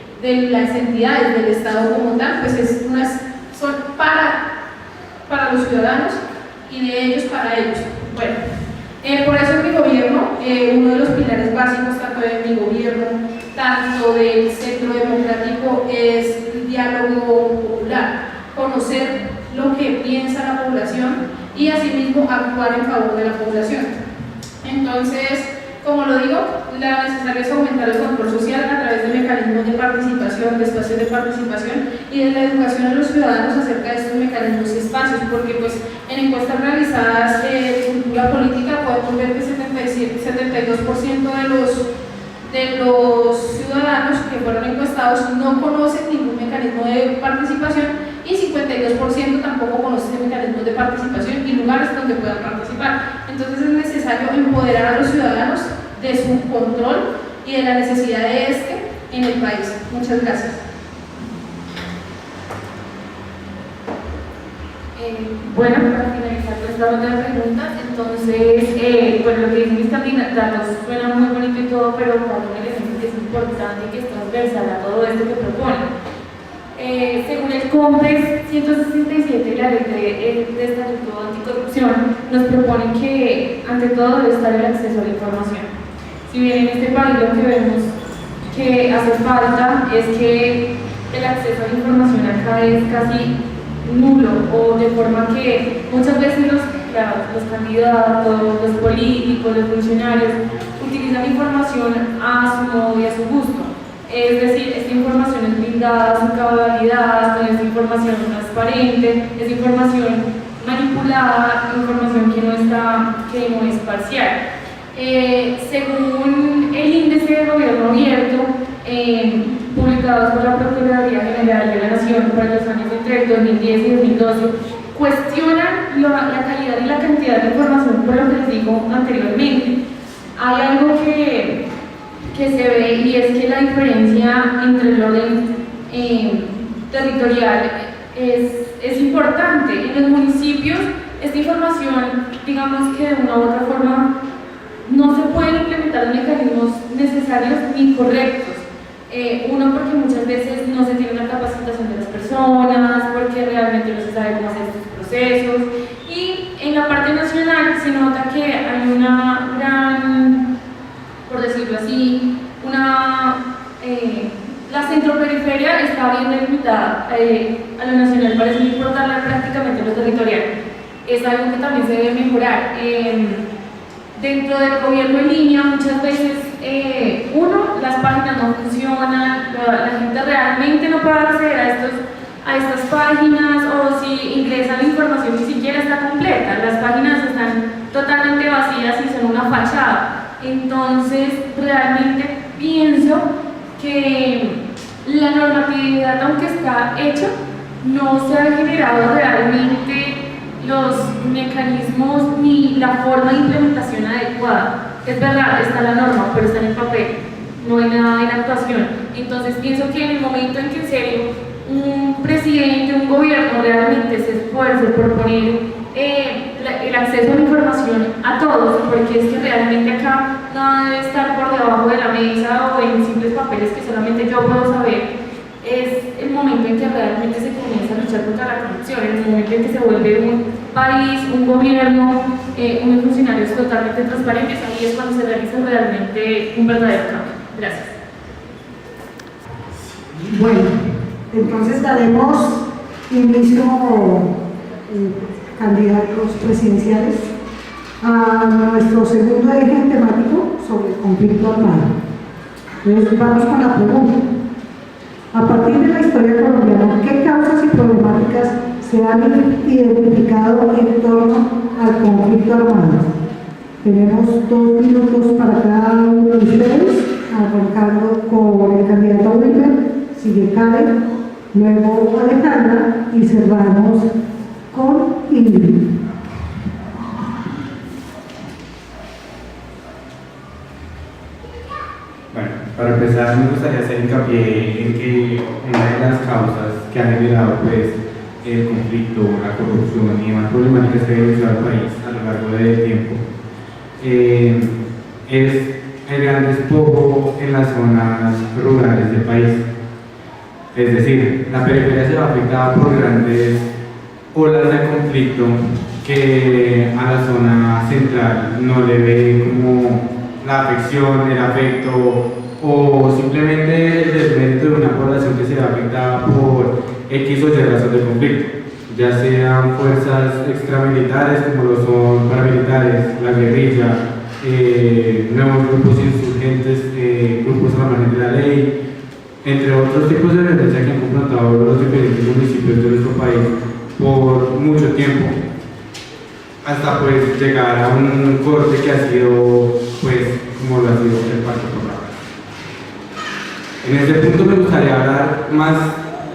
las entidades del Estado como tal, pues son para los ciudadanos y de ellos para ellos. Bueno, por eso en mi gobierno, uno de los pilares básicos tanto de mi gobierno, tanto del Centro Democrático, es el diálogo popular, conocer lo que piensa la población y asimismo actuar en favor de la población. Entonces, como lo digo, la necesaria es aumentar el control social a través de mecanismos de participación, de espacios de participación y de la educación a los ciudadanos acerca de estos mecanismos y espacios, porque pues en encuestas realizadas de cultura política podemos ver que 72% de los ciudadanos que fueron encuestados no conocen ningún mecanismo de participación y 52% tampoco conocen mecanismos de participación y lugares donde puedan participar. Entonces es necesario empoderar a los ciudadanos de su control y de la necesidad de este en el país. Muchas gracias. Bueno, para finalizar esta ronda de preguntas, entonces, bueno, lo que dicen mis candidatos suena muy bonito y todo, pero para un elemento que es importante y que es transversal a todo esto que proponen. Según el COMPES 167, la ley de Estatuto Anticorrupción, nos proponen que ante todo debe estar el acceso a la información. Si bien en este país lo que vemos que hace falta es que el acceso a la información acá es casi nulo, o de forma que muchas veces los candidatos, los políticos, los funcionarios utilizan información a su modo y a su gusto. Es decir, esta información es blindada, sin cabalidad, no es información transparente, es información manipulada, información que no es parcial. Según el índice de gobierno abierto, publicados por la Procuraduría General de la Nación para los años entre 2010 y 2012, cuestionan la calidad y la cantidad de información, por lo que les digo anteriormente. Hay algo que se ve y es que la diferencia entre el orden territorial es importante. En los municipios esta información, digamos que de una u otra forma, no se pueden implementar los mecanismos necesarios ni correctos. Uno, porque muchas veces no se tiene una capacitación de las personas, porque realmente no se sabe cómo hacer estos procesos, y en la parte nacional se nota que hay una gran, por decirlo así, la centroperiferia está bien delimitada, a lo nacional parece no importarle prácticamente lo territorial. Es algo que también se debe mejorar. Dentro del gobierno en línea muchas veces, las páginas no funcionan, la gente realmente no puede acceder a estas páginas, o si ingresan la información ni siquiera está completa, las páginas están totalmente vacías y son una fachada. Entonces realmente pienso que la normatividad, aunque está hecha, no se ha generado realmente los mecanismos ni la forma de implementación adecuada. Es verdad, está la norma, pero está en el papel, no hay nada en actuación. Entonces pienso que en el momento en que en serio un presidente, un gobierno realmente se esfuerce por poner el acceso a la información a todos, porque es que realmente acá nada debe estar por debajo de la mesa o en simples papeles que solamente yo puedo saber. Es el momento en que realmente se comienza a luchar contra la corrupción, en el momento en que se vuelve un país, un gobierno, unos funcionarios totalmente transparentes. Ahí es cuando se realiza realmente un verdadero cambio. Gracias. Bueno, entonces daremos inicio, candidatos presidenciales, a nuestro segundo eje temático sobre el conflicto armado. Entonces vamos con la pregunta. A partir de la historia colombiana, ¿qué causas y problemáticas se han identificado en torno al conflicto armado? Tenemos 2 minutos para cada uno de ustedes, arrancando con el candidato Wilmer, sigue Karen, luego Alejandra y cerramos con Ingrid. Bueno, para empezar me gustaría hacer hincapié en que una de las causas que han generado pues, el conflicto, la corrupción y demás problemáticas que ha vivido el país a lo largo del tiempo es el gran despojo en las zonas rurales del país. Es decir, la periferia se va afectada por grandes olas de conflicto que a la zona central no le ve como la afección, el afecto o simplemente el desmérito de una población que se ve afectada por X o Y razón de conflicto, ya sean fuerzas extramilitares como lo son paramilitares, la guerrilla, nuevos grupos insurgentes, grupos al margen de la ley, entre otros tipos de violencia que han confrontado los diferentes municipios de nuestro país por mucho tiempo, hasta pues llegar a un corte que ha sido pues como lo ha sido el Pacto por la Paz. En este punto me gustaría hablar más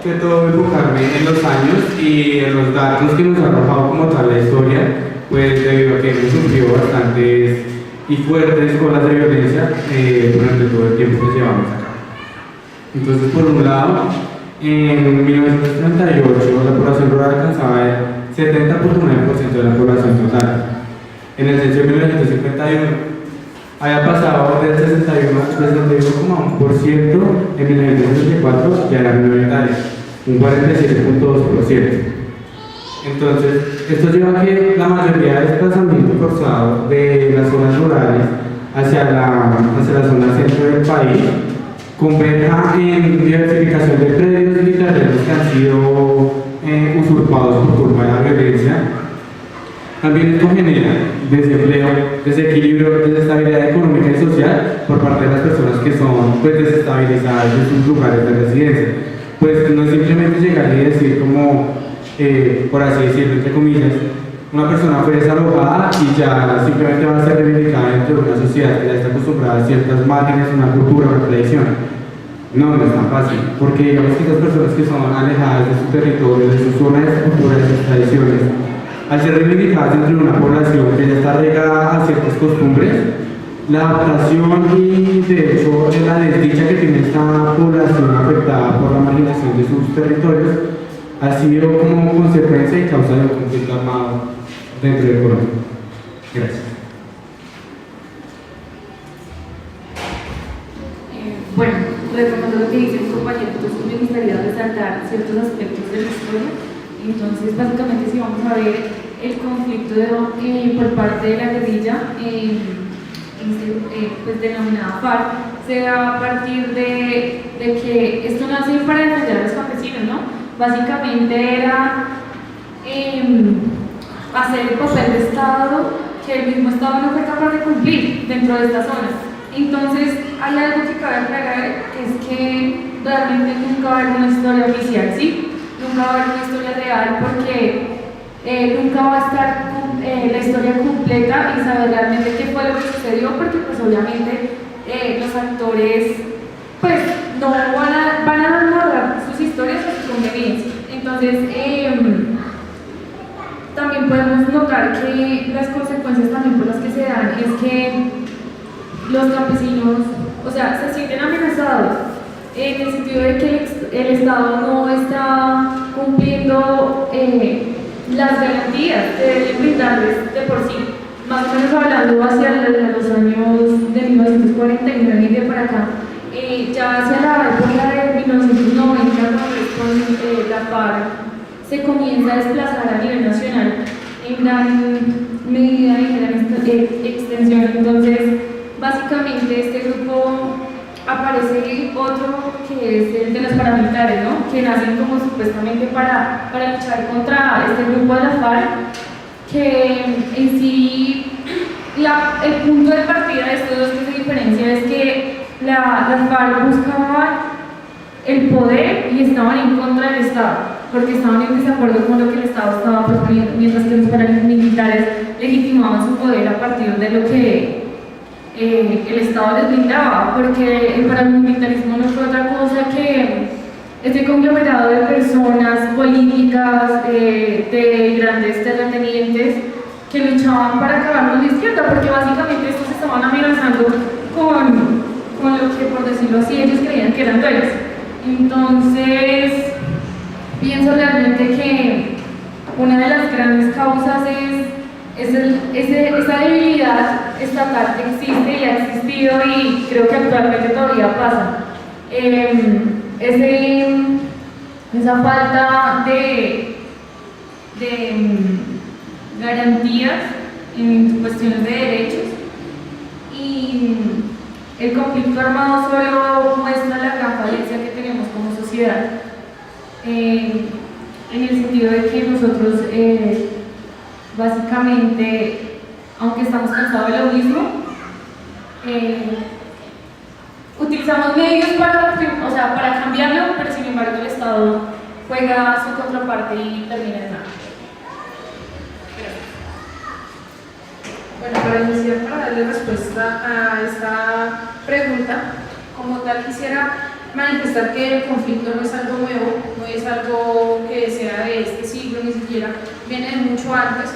que todo, enfocarme en los años y en los datos que nos ha arrojado como tal la historia, pues debido a que hemos sufrido bastantes y fuertes olas de violencia durante todo el tiempo que llevamos acá. Entonces, por un lado, en 1938 la población rural alcanzaba el 70.9% de la población total. En el censo de 1951 había pasado del 61,1%, en 1964 ya era minoritario, un 47.2%. Entonces, esto lleva a que la mayoría de desplazamiento forzado de las zonas rurales hacia la zona centro del país converja en diversificación de predios y terrenos que han sido usurpados por culpa de la violencia. También esto genera desempleo, desequilibrio, desestabilidad económica y social por parte de las personas que son pues, desestabilizadas en sus lugares de residencia. Pues no es simplemente llegar y decir como, por así decirlo, entre comillas, una persona fue desalojada y ya simplemente va a ser reivindicada dentro de una sociedad que ya está acostumbrada a ciertas márgenes, una cultura, una tradición. No, no es tan fácil, porque digamos que estas personas que son alejadas de su territorio, de su zona, de su cultura, de sus tradiciones, al ser reivindicadas dentro de una población que ya está arraigada a ciertas costumbres, la adaptación y de hecho la desdicha que tiene esta población afectada por la marginación de sus territorios ha sido como consecuencia y causa del conflicto armado dentro del Colombia. Gracias. Bueno, retomando lo que dice el compañero, entonces me gustaría resaltar ciertos aspectos de la historia. Entonces, básicamente, si vamos a ver el conflicto por parte de la guerrilla, pues denominada FARC, se da a partir de que esto nace para defender a los campesinos, ¿no? Básicamente era hacer el papel de Estado que el mismo Estado no fue capaz de cumplir dentro de estas zonas. Entonces, hay algo que cabe aclarar, que es que realmente nunca va a haber una historia oficial, ¿sí? Nunca va a haber una historia real porque nunca va a estar la historia completa y saber realmente qué fue lo que sucedió, porque pues obviamente los actores pues no van a narrar sus historias a su conveniencia. Entonces también podemos notar que las consecuencias también por las que se dan es que los campesinos, o sea, se sienten amenazados en el sentido de que el Estado no está cumpliendo las garantías que debe brindarles de por sí. Más o menos hablando hacia los años de 1949 y de para acá, ya hacia la época de 1990, con la FARC se comienza a desplazar a nivel nacional en gran medida y gran extensión. Entonces, básicamente este grupo aparece otro que es el de los paramilitares, ¿no? Que nacen como supuestamente para luchar contra este grupo de la FARC, que en sí el punto de partida de estos dos que se diferencia es que las FARC buscaban el poder y estaban en contra del Estado, porque estaban en desacuerdo con lo que el Estado estaba proponiendo, mientras que los paramilitares legitimaban su poder a partir de lo que el Estado les brindaba, porque el paramilitarismo no fue otra cosa que este conglomerado de personas políticas, de grandes terratenientes que luchaban para acabar con la izquierda, porque básicamente estos estaban amenazando con lo que, por decirlo así, ellos creían que eran dueños. Entonces, pienso realmente que una de las grandes causas es esa debilidad estatal que existe y ha existido y creo que actualmente todavía pasa. Esa falta de garantías en cuestiones de derechos, y el conflicto armado solo muestra la gran falencia que tenemos como sociedad, en el sentido de que nosotros básicamente, aunque estamos cansados de lo mismo, utilizamos medios para cambiarlo, pero sin embargo el Estado juega su contraparte y termina en nada. Bueno, para iniciar, para darle respuesta a esta pregunta, como tal quisiera manifestar que el conflicto no es algo nuevo, no es algo que sea de este siglo, ni siquiera viene de mucho antes,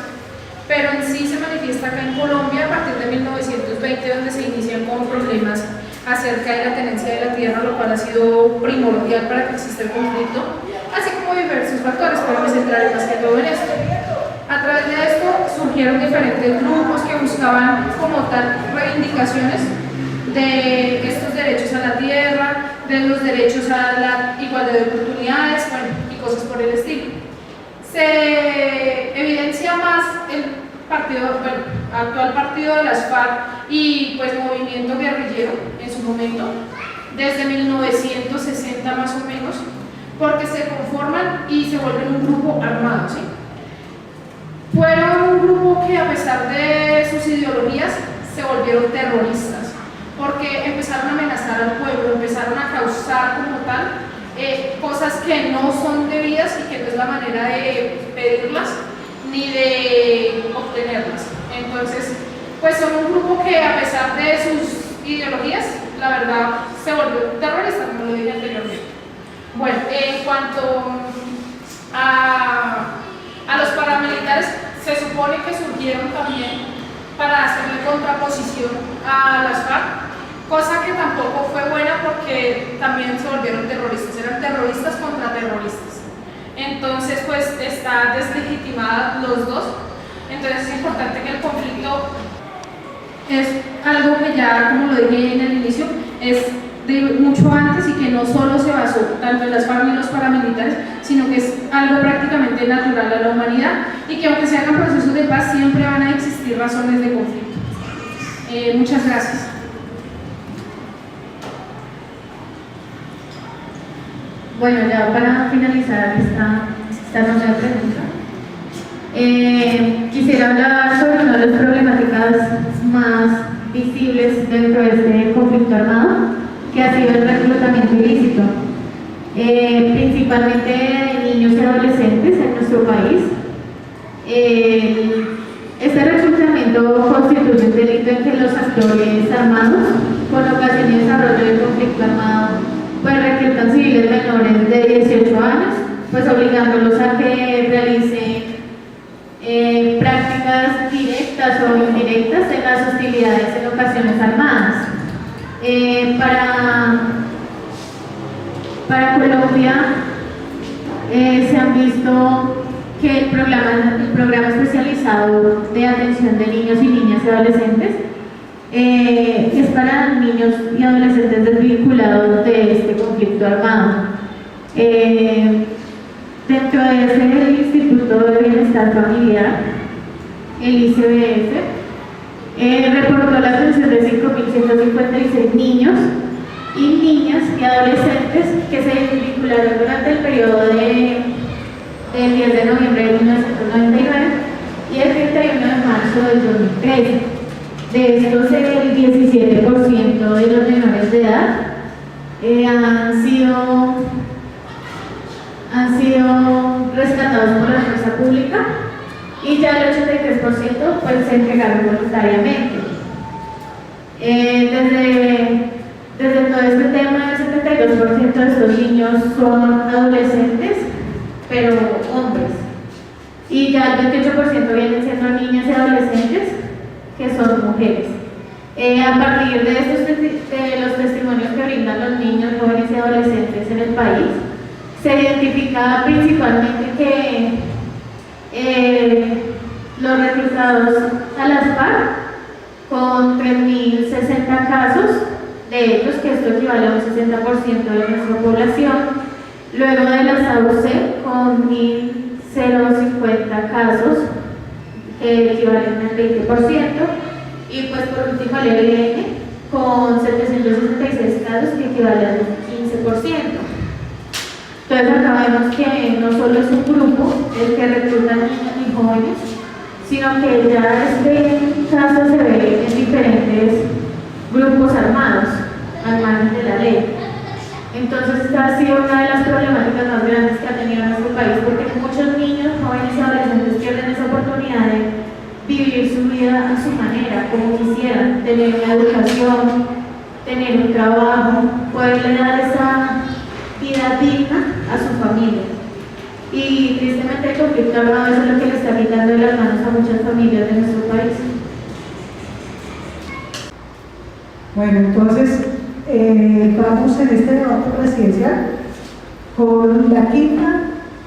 pero en sí se manifiesta acá en Colombia a partir de 1920, donde se inician con problemas acerca de la tenencia de la tierra, lo cual ha sido primordial para que exista el conflicto, así como diversos factores, pero me centraré más que todo en esto. A través de esto surgieron diferentes grupos que buscaban como tal reivindicaciones de estos derechos a la tierra, de los derechos a la igualdad de oportunidades, bueno, y cosas por el estilo. Se evidencia más el actual partido de las FARC y pues movimiento guerrillero en su momento, desde 1960 más o menos, porque se conforman y se vuelven un grupo armado, ¿sí? Fueron un grupo que a pesar de sus ideologías se volvieron terroristas, porque empezaron a amenazar al pueblo, empezaron a causar como tal cosas que no son debidas y que no es la manera de pedirlas ni de obtenerlas. Entonces, pues son un grupo que a pesar de sus ideologías, la verdad, se volvió terrorista, como lo dije anteriormente. Bueno, en cuanto a los paramilitares, se supone que surgieron también para hacerle contraposición a las FARC, cosa que tampoco fue buena porque también se volvieron terroristas, eran terroristas contra terroristas. Entonces, pues está deslegitimada los dos. Entonces es importante que el conflicto es algo que ya, como lo dije en el inicio, es de mucho antes y que no solo se basó tanto en las FARC ni en los paramilitares, sino que es algo prácticamente natural a la humanidad y que aunque se hagan procesos de paz siempre van a existir razones de conflicto. Muchas gracias. Bueno, ya para finalizar esta ronda de preguntas, quisiera hablar sobre una de las problemáticas más visibles dentro de este conflicto armado, que ha sido el reclutamiento ilícito, principalmente de niños y adolescentes en nuestro país. Este reclutamiento constituye un delito en que los actores armados, con ocasión y desarrollo del conflicto armado, pues reclutan civiles menores de 18 años, pues obligándolos a que realicen prácticas directas o indirectas en las hostilidades en ocasiones armadas. Para Colombia se han visto que el programa especializado de atención de niños y niñas y adolescentes es para niños y adolescentes desvinculados de este conflicto armado. Dentro de ese, el Instituto de Bienestar Familiar, el ICBF, reportó la atención de 5.156 niños y niñas y adolescentes que se desvincularon durante el periodo del 10 de noviembre de 1999 y el 31 de marzo del 2013. De estos, el 17% de los menores de edad han sido rescatados por la fuerza pública y ya el 83% pues, se entregaron voluntariamente. Desde todo este tema, el 72% de estos niños son adolescentes, pero hombres, y ya el 28% vienen siendo niñas y adolescentes que son mujeres. A partir de los testimonios que brindan los niños, jóvenes y adolescentes en el país, se identifica principalmente que los reclutados a las FARC, con 3.060 casos de ellos, que esto equivale a un 60% de nuestra población, luego de las AUC con 1.050 casos, que equivalen al 20%, y pues por último el EBN con 766 casos, que equivalen al 15%. Entonces acá vemos que no solo es un grupo el que recluta niños y jóvenes, sino que ya este caso se ve en diferentes grupos armados al margen de la ley. Entonces esta ha sido una de las problemáticas más grandes que ha tenido nuestro país, porque muchos niños, jóvenes y adolescentes pierden esa oportunidad de vivir su vida a su manera, como quisieran, tener una educación, tener un trabajo, poderle dar esa vida digna a su familia. Y tristemente el conflicto armado es lo que le está quitando de las manos a muchas familias de nuestro país. Bueno, entonces vamos en este debate presidencial con la quinta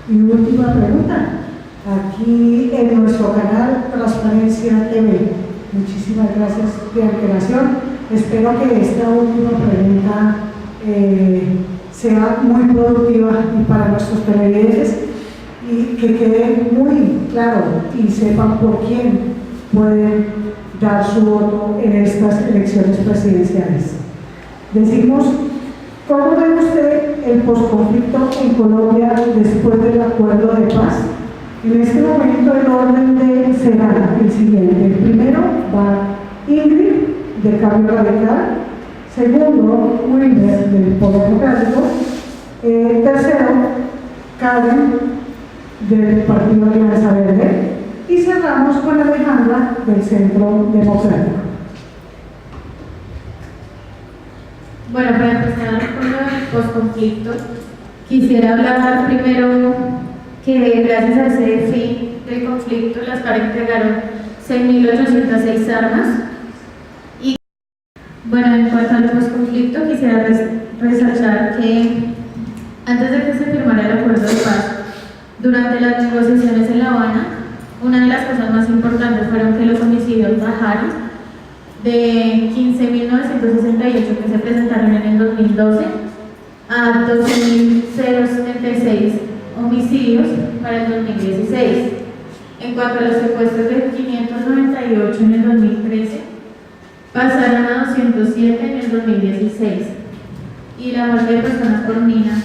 y última pregunta, aquí en nuestro canal Transparencia TV. Muchísimas gracias de antelación. Espero que esta última pregunta sea muy productiva y para nuestros televidentes y que quede muy claro y sepan por quién pueden dar su voto en estas elecciones presidenciales. Decimos, ¿cómo ve usted el posconflicto en Colombia después del acuerdo de paz? En este momento el orden será el siguiente. El primero va Ingrid, de Cambio Radical. Segundo, Wilmer, del Poder Democrático. Tercero, Karen, del Partido Alianza Verde. Y cerramos con Alejandra, del Centro Democrático. Bueno, para empezar con el posconflicto, quisiera hablar primero que gracias a ese fin del conflicto, las FARC entregaron 6.806 armas. Y bueno, en cuanto al posconflicto, quisiera resaltar que antes de que se firmara el acuerdo de paz, durante las negociaciones en La Habana, una de las cosas más importantes fueron que los homicidios bajaron de 15.968 que se presentaron en el 2012 a 12.076 homicidios para el 2016. En cuanto a los secuestros, de 598 en el 2013 pasaron a 207 en el 2016, y la muerte de personas por mina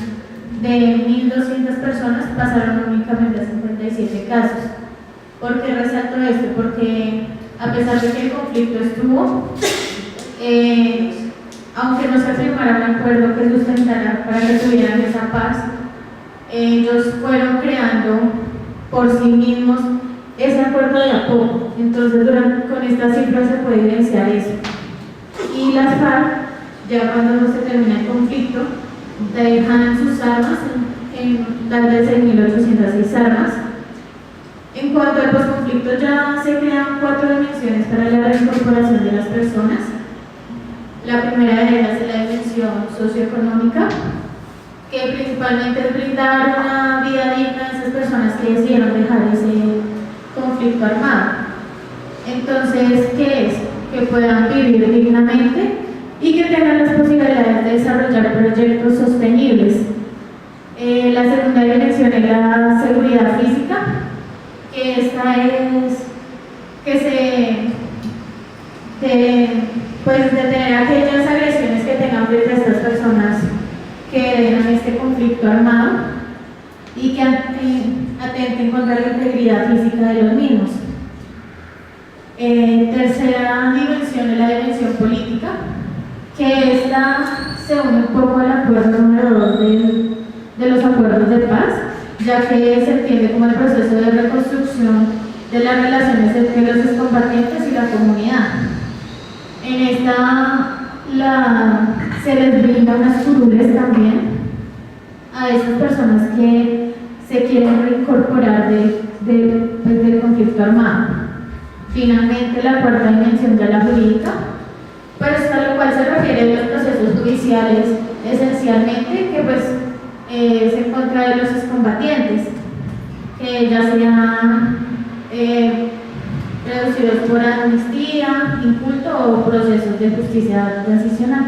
de 1.200 personas pasaron únicamente a 57 casos. ¿Por qué resalto esto? Porque a pesar de que el conflicto estuvo, aunque no se firmara un acuerdo que sustentara para que tuvieran esa paz, ellos fueron creando por sí mismos ese acuerdo de a poco. Entonces con esta cifra se puede evidenciar eso. Y las FARC, ya cuando se termina el conflicto, dejan sus armas en tal de 6.806 armas. En cuanto al posconflicto, ya se crean 4 dimensiones para la reincorporación de las personas. La primera de ellas es la dimensión socioeconómica, que principalmente es brindar una vida digna a esas personas que decidieron dejar ese conflicto armado. Entonces, ¿qué es? Que puedan vivir dignamente y que tengan las posibilidades de desarrollar proyectos sostenibles. La segunda dimensión es la seguridad física, que esta es que detener aquellas agresiones que tengan frente a estas personas que dejan este conflicto armado y que atenten contra la integridad física de los mismos. Tercera dimensión es la dimensión política, que esta se une un poco al acuerdo número 2 de los acuerdos de paz, ya que se entiende como el proceso de reconstrucción de las relaciones entre los excombatientes y la comunidad. En esta se les brinda unas curules también a esas personas que se quieren reincorporar del conflicto armado. Finalmente, la cuarta dimensión de la jurídica, pues a lo cual se refiere a los procesos judiciales esencialmente, que pues es en contra de los excombatientes, que ya sean reducidos por amnistía, indulto o procesos de justicia transicional.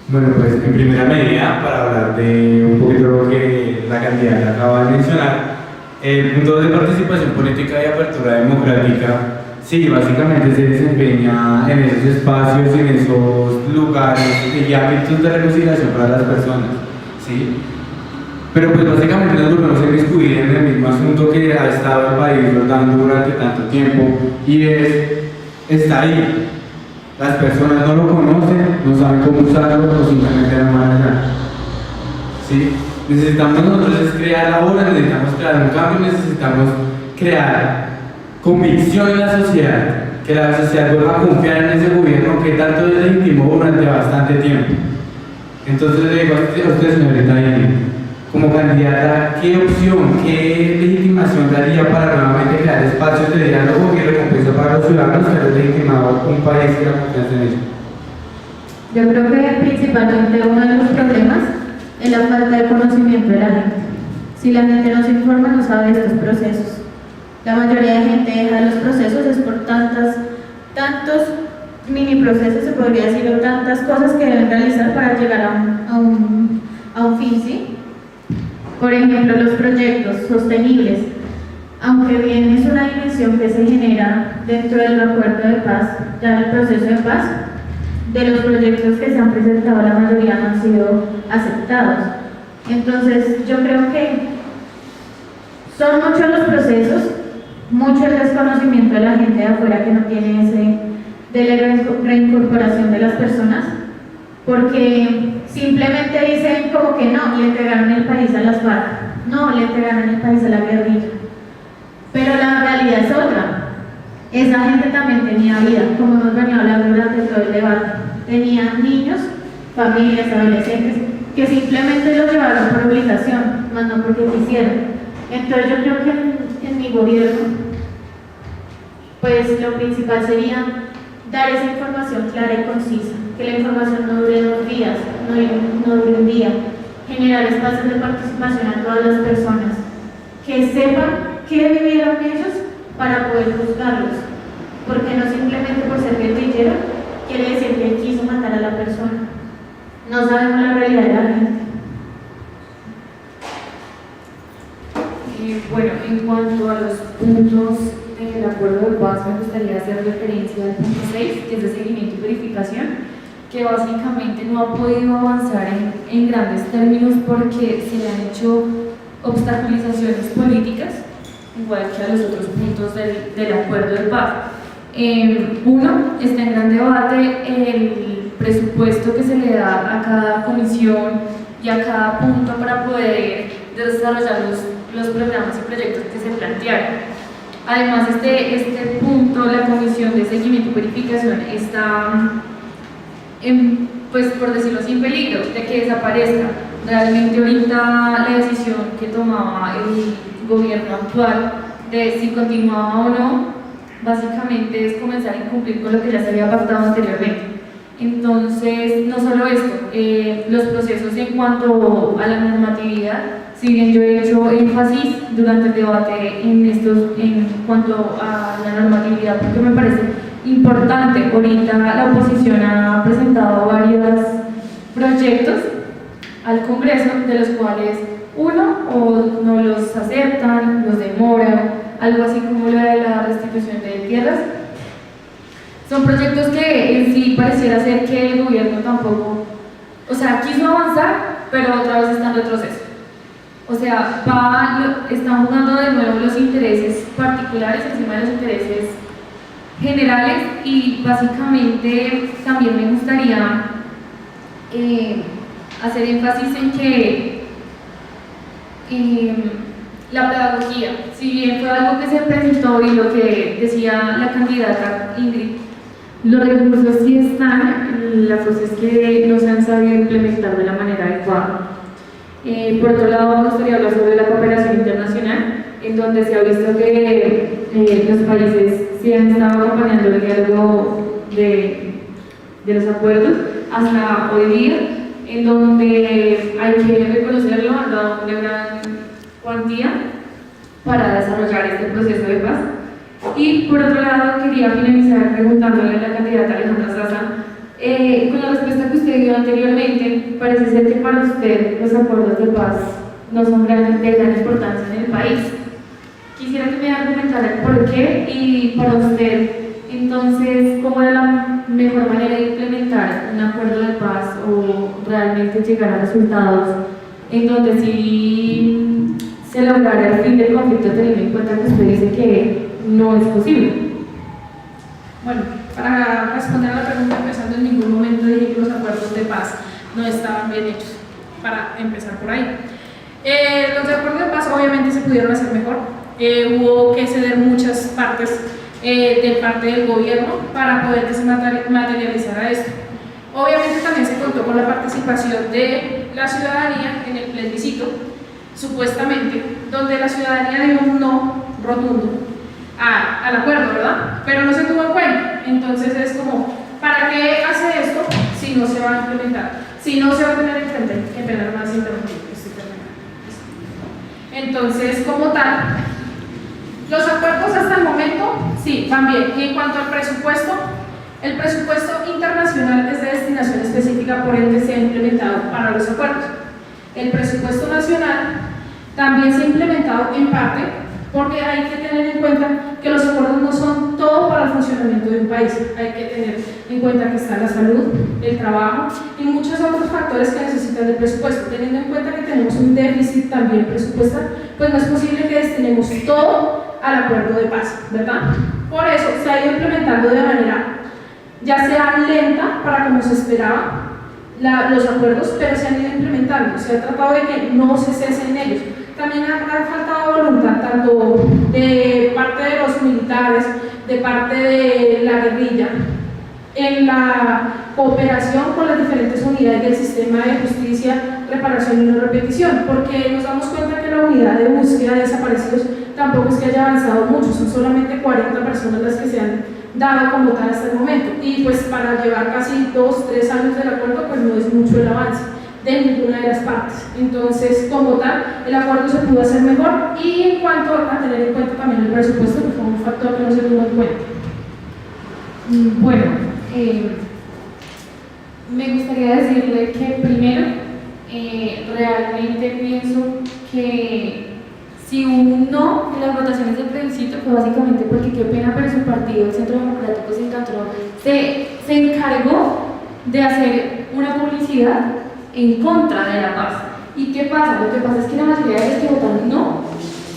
Bueno, pues en primera medida, para hablar de un poquito lo que la candidata acaba de mencionar, el punto de participación política y apertura democrática, sí, básicamente se desempeña en esos espacios, en esos lugares y ámbitos de reconciliación para las personas, ¿sí? Pero pues básicamente nos volvemos a inmiscuir en el mismo asunto que ha estado el país rotando durante tanto tiempo, y está ahí. Las personas no lo conocen, no saben cómo usarlo o simplemente no van allá. ¿Sí? Necesitamos nosotros crear la ola, necesitamos crear un cambio, necesitamos crear convicción en la sociedad, que la sociedad vuelva a confiar en ese gobierno que tanto legitimó durante bastante tiempo. Entonces le digo a usted, señorita Amy, como candidata, ¿qué opción, qué legitimación daría para nuevamente crear espacios de diálogo y recompensa para los ciudadanos que han legitimado un país y la confianza en ellos? Yo creo que principalmente uno de los problemas es la falta de conocimiento de la gente. Si la gente no se informa, no sabe de estos procesos. La mayoría de gente deja los procesos es por tantos mini procesos, se podría decir, o tantas cosas que deben realizar para llegar a un fin, ¿sí? Por ejemplo, los proyectos sostenibles, aunque bien es una dimensión que se genera dentro del acuerdo de paz, ya en el proceso de paz, de los proyectos que se han presentado, la mayoría no han sido aceptados. Entonces, yo creo que son muchos los procesos, mucho el desconocimiento de la gente de afuera que no tiene de la reincorporación de las personas, porque simplemente dicen como que no, le entregaron el país a las FARC, no, le entregaron el país a la guerrilla. Pero la realidad es otra. Esa gente también tenía vida, como hemos venido hablando durante todo el debate. Tenían niños, familias, adolescentes, que simplemente los llevaron por obligación, más no porque quisieron. Entonces yo creo que en mi gobierno, pues lo principal sería dar esa información clara y concisa, que la información no dure 2 días, no dure un día, generar espacios de participación a todas las personas, que sepan qué vivieron ellos para poder juzgarlos, porque no simplemente por ser guerrillero quiere decir que quiso matar a la persona. No sabemos la realidad de la gente. Bueno, en cuanto a los puntos del acuerdo de paz, me gustaría hacer referencia al punto 6, que es de seguimiento y verificación, que básicamente no ha podido avanzar en grandes términos porque se le han hecho obstaculizaciones políticas, igual que a los otros puntos del acuerdo de paz. Uno, está en gran debate el presupuesto que se le da a cada comisión y a cada punto para poder desarrollar los programas y proyectos que se plantearon. Además, este punto, la comisión de seguimiento y verificación está, pues por decirlo sin peligro, de que desaparezca. Realmente ahorita la decisión que tomaba el gobierno actual de si continuaba o no, básicamente es comenzar a incumplir con lo que ya se había pactado anteriormente. Entonces, no solo esto, los procesos en cuanto a la normatividad, si bien yo he hecho énfasis durante el debate en cuanto a la normatividad, porque me parece importante. Ahorita la oposición ha presentado varios proyectos al Congreso, de los cuales uno o no los aceptan, los demoran, algo así como lo de la restitución de tierras. Son proyectos que en sí pareciera ser que el gobierno tampoco, o sea, quiso avanzar, pero otra vez está en retroceso. O sea, están jugando de nuevo los intereses particulares encima de los intereses generales, y básicamente también me gustaría hacer énfasis en que la pedagogía, si bien fue algo que se presentó y lo que decía la candidata Ingrid, los recursos sí están, la cosa es que no se han sabido implementar de la manera adecuada. Por otro lado, me gustaría hablar sobre la cooperación internacional, en donde se ha visto que los países sí han estado acompañando el diálogo de los acuerdos hasta hoy día, en donde hay que reconocerlo, han dado una gran cuantía para desarrollar este proceso de paz. Y por otro lado, quería finalizar preguntándole a la candidata Alejandra Zaza, con la respuesta que usted dio anteriormente, parece ser que para usted los acuerdos de paz no son de gran importancia en el país. Quisiera que me argumentara el por qué, y para usted, entonces, ¿cómo era la mejor manera de implementar un acuerdo de paz o realmente llegar a resultados en donde sí se lograra el fin del conflicto, teniendo en cuenta que usted dice que no es posible? Bueno, para responder a la pregunta, empezando, en ningún momento dije que los acuerdos de paz no estaban bien hechos, para empezar por ahí. Los acuerdos de paz obviamente se pudieron hacer mejor, hubo que ceder muchas partes de parte del gobierno para poder que se materializara esto. Obviamente también se contó con la participación de la ciudadanía en el plebiscito, supuestamente, donde la ciudadanía dio un no rotundo al acuerdo, ¿verdad? Pero no se tuvo en cuenta. Entonces es como, ¿para qué hace esto si no se va a implementar? Si no se va a tener en cuenta, que tener más interrumpido. Entonces, como tal, los acuerdos hasta el momento, sí, van bien. Y en cuanto al presupuesto, el presupuesto internacional es de destinación específica, por ende se ha implementado para los acuerdos. El presupuesto nacional también se ha implementado en parte, porque hay que tener en cuenta que los acuerdos no son todo para el funcionamiento de un país. Hay que tener en cuenta que está la salud, el trabajo y muchos otros factores que necesitan de presupuesto. Teniendo en cuenta que tenemos un déficit también presupuestal, pues no es posible que destinemos todo al acuerdo de paz, ¿verdad? Por eso se ha ido implementando de manera ya sea lenta para como se esperaba los acuerdos, pero se han ido implementando. Se ha tratado de que no se cesen ellos. También ha faltado voluntad tanto de parte de los militares, de parte de la guerrilla, en la cooperación con las diferentes unidades del sistema de justicia, reparación y no repetición, porque nos damos cuenta que la unidad de búsqueda de desaparecidos tampoco es que haya avanzado mucho, son solamente 40 personas las que se han dado como tal hasta el momento, y pues para llevar casi 2-3 años del acuerdo, pues no es mucho el avance de ninguna de las partes. Entonces, como tal, el acuerdo se pudo hacer mejor, y en cuanto a tener en cuenta también el presupuesto, que fue un factor que no se tuvo en cuenta. Bueno, me gustaría decirle que primero, realmente pienso que si hubo un no en las votaciones del plebiscito fue básicamente porque qué pena, pero su partido, el Centro Democrático, se encargó de hacer una publicidad en contra de la paz. ¿Y qué pasa? Lo que pasa es que la mayoría de los que votaron no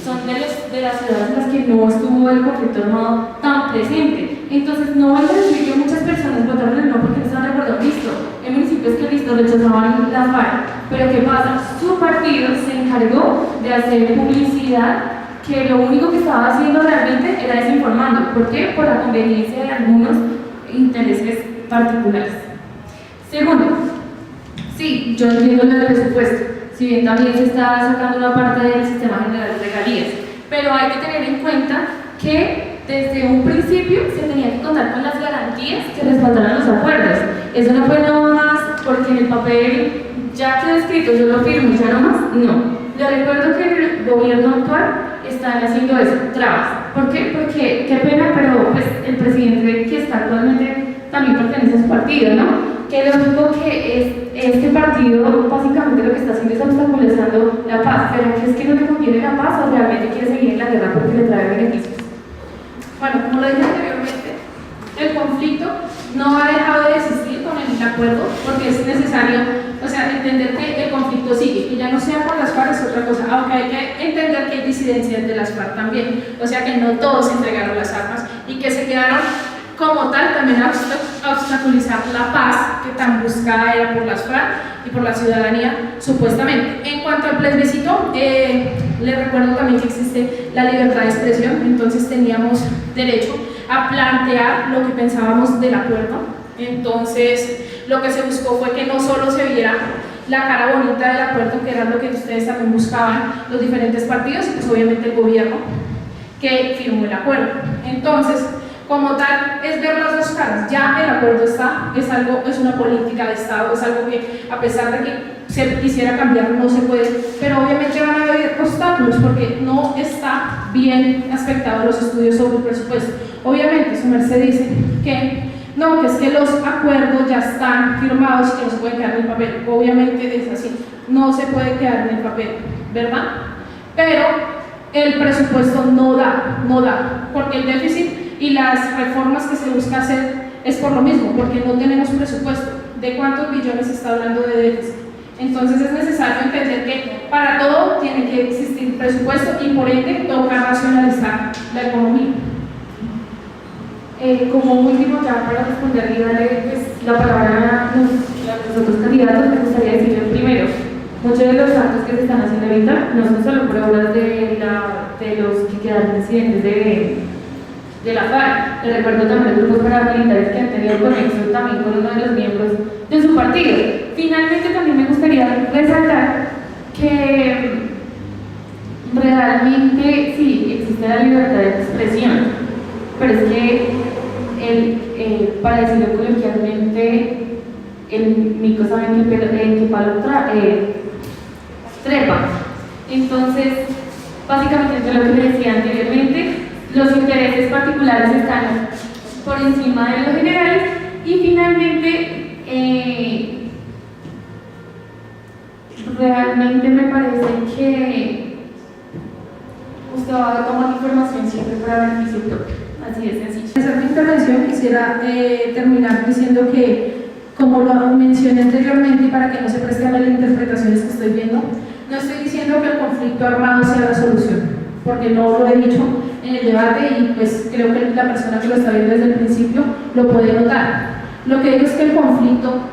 son de las ciudades en las que no estuvo el conflicto armado tan presente. Entonces no van a decir que muchas personas votaron el no porque no estaban de acuerdo. Listo, en municipios que listo rechazaban la FARC, pero ¿qué pasa? Su partido se encargó de hacer publicidad que lo único que estaba haciendo realmente era desinformando. ¿Por qué? Por la conveniencia de algunos intereses particulares. Segundo, sí, yo entiendo lo del presupuesto, si bien también se está sacando una parte del sistema general de regalías, pero hay que tener en cuenta que desde un principio se tenía que contar con las garantías que respaldaran los acuerdos. Eso no fue nada más porque en el papel ya quedó escrito, yo lo firmo y ya no más. No. Yo recuerdo que el gobierno actual están haciendo eso, trabas. ¿Por qué? Porque, qué pena, pero pues, el presidente que está actualmente también pertenece a su partido, ¿no? Que lo único que este partido básicamente lo que está haciendo es obstaculizando la paz. ¿Pero que es que no le conviene la paz o realmente quiere seguir en la guerra porque le trae beneficios? Bueno, como lo dije anteriormente, el conflicto no ha dejado de existir con el acuerdo porque es necesario, o sea, entender que el conflicto sigue, que ya no sea por las FARC es otra cosa, aunque hay que entender que hay disidencias de las FARC también, o sea que no todos entregaron las armas y que se quedaron como tal también a obstaculizar la paz que tan buscada era por las FARC y por la ciudadanía supuestamente. En cuanto al plebiscito, les recuerdo también que existe la libertad de expresión, entonces teníamos derecho a plantear lo que pensábamos del acuerdo. Entonces lo que se buscó fue que no solo se viera la cara bonita del acuerdo, que era lo que ustedes también buscaban, los diferentes partidos, y pues obviamente el gobierno que firmó el acuerdo. Entonces, como tal, es ver las dos caras. Ya el acuerdo está, es una política de Estado, es algo que a pesar de que se quisiera cambiar no se puede, pero obviamente van a haber obstáculos porque no está bien aspectado los estudios sobre el presupuesto. Obviamente su merced dice que no, que es que los acuerdos ya están firmados y que no se pueden quedar en el papel. Obviamente es así, no se puede quedar en el papel, ¿verdad? Pero el presupuesto no da, porque el déficit y las reformas que se busca hacer es por lo mismo, porque no tenemos presupuesto. ¿De cuántos billones se está hablando de déficit? Entonces es necesario entender que para todo tiene que existir presupuesto y por ende toca racionalizar la economía. Como último, ya para responder y darle pues, la palabra a los otros candidatos, me gustaría decirles primero, muchos de los actos que se están haciendo ahorita no son solo por obras de los que quedaron residentes de la FARC. Les recuerdo también los grupos paramilitares que han tenido conexión también con uno de los miembros de su partido. Finalmente, también me gustaría resaltar que realmente sí existe la libertad de expresión, pero es que para decirlo coloquialmente, el mico saben que palo trepa. Entonces, básicamente es lo que les decía anteriormente, los intereses particulares están por encima de los generales y finalmente realmente me parece que usted va a tomar información siempre para beneficio propio. Así de sencillo. En mi intervención quisiera terminar diciendo que, como lo mencioné anteriormente y para que no se preste a las interpretaciones que estoy viendo, no estoy diciendo que el conflicto armado sea la solución, porque no lo he dicho en el debate y pues creo que la persona que lo está viendo desde el principio lo puede notar. Lo que digo es que el conflicto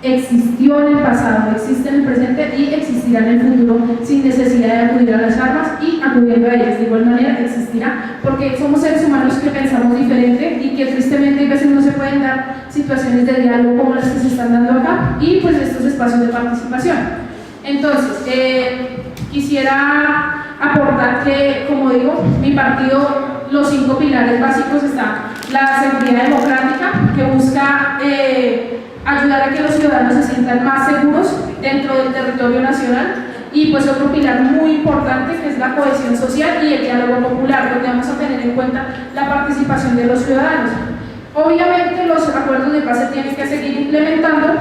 existió en el pasado, existe en el presente y existirá en el futuro sin necesidad de acudir a las armas y acudiendo a ellas. De igual manera existirá porque somos seres humanos que pensamos diferente y que tristemente a veces no se pueden dar situaciones de diálogo como las que se están dando acá y pues estos espacios de participación. Entonces, quisiera aportar que, como digo, mi partido, los 5 pilares básicos están la seguridad democrática, que busca ayudar a que los ciudadanos se sientan más seguros dentro del territorio nacional, y pues otro pilar muy importante que es la cohesión social y el diálogo popular, donde vamos a tener en cuenta la participación de los ciudadanos. Obviamente los acuerdos de paz se tienen que seguir implementando,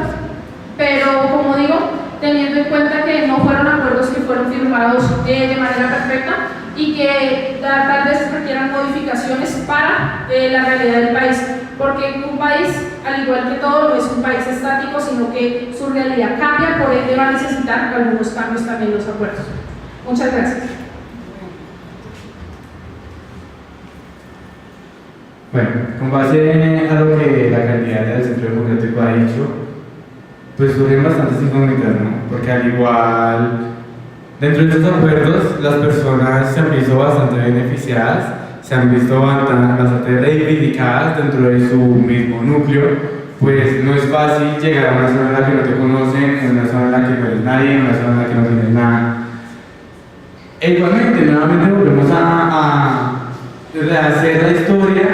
pero como digo, teniendo en cuenta que no fueron acuerdos que fueron firmados de manera perfecta y que tal vez requieran modificaciones para la realidad del país, porque un país, al igual que todo, no es un país estático, sino que su realidad cambia, por ende va a necesitar algunos cambios también los acuerdos. Muchas gracias. Bueno, con base a lo que la candidata del Centro Democrático ha dicho, pues surgen bastantes incógnitas, ¿no? Porque al igual, dentro de estos acuerdos, las personas se han visto bastante beneficiadas, se han visto bastante reivindicadas dentro de su mismo núcleo, pues no es fácil llegar a una zona en la que no te conocen, en una zona en la que no eres nadie, en una zona en la que no tienes nada. E igualmente, nuevamente volvemos a rehacer la historia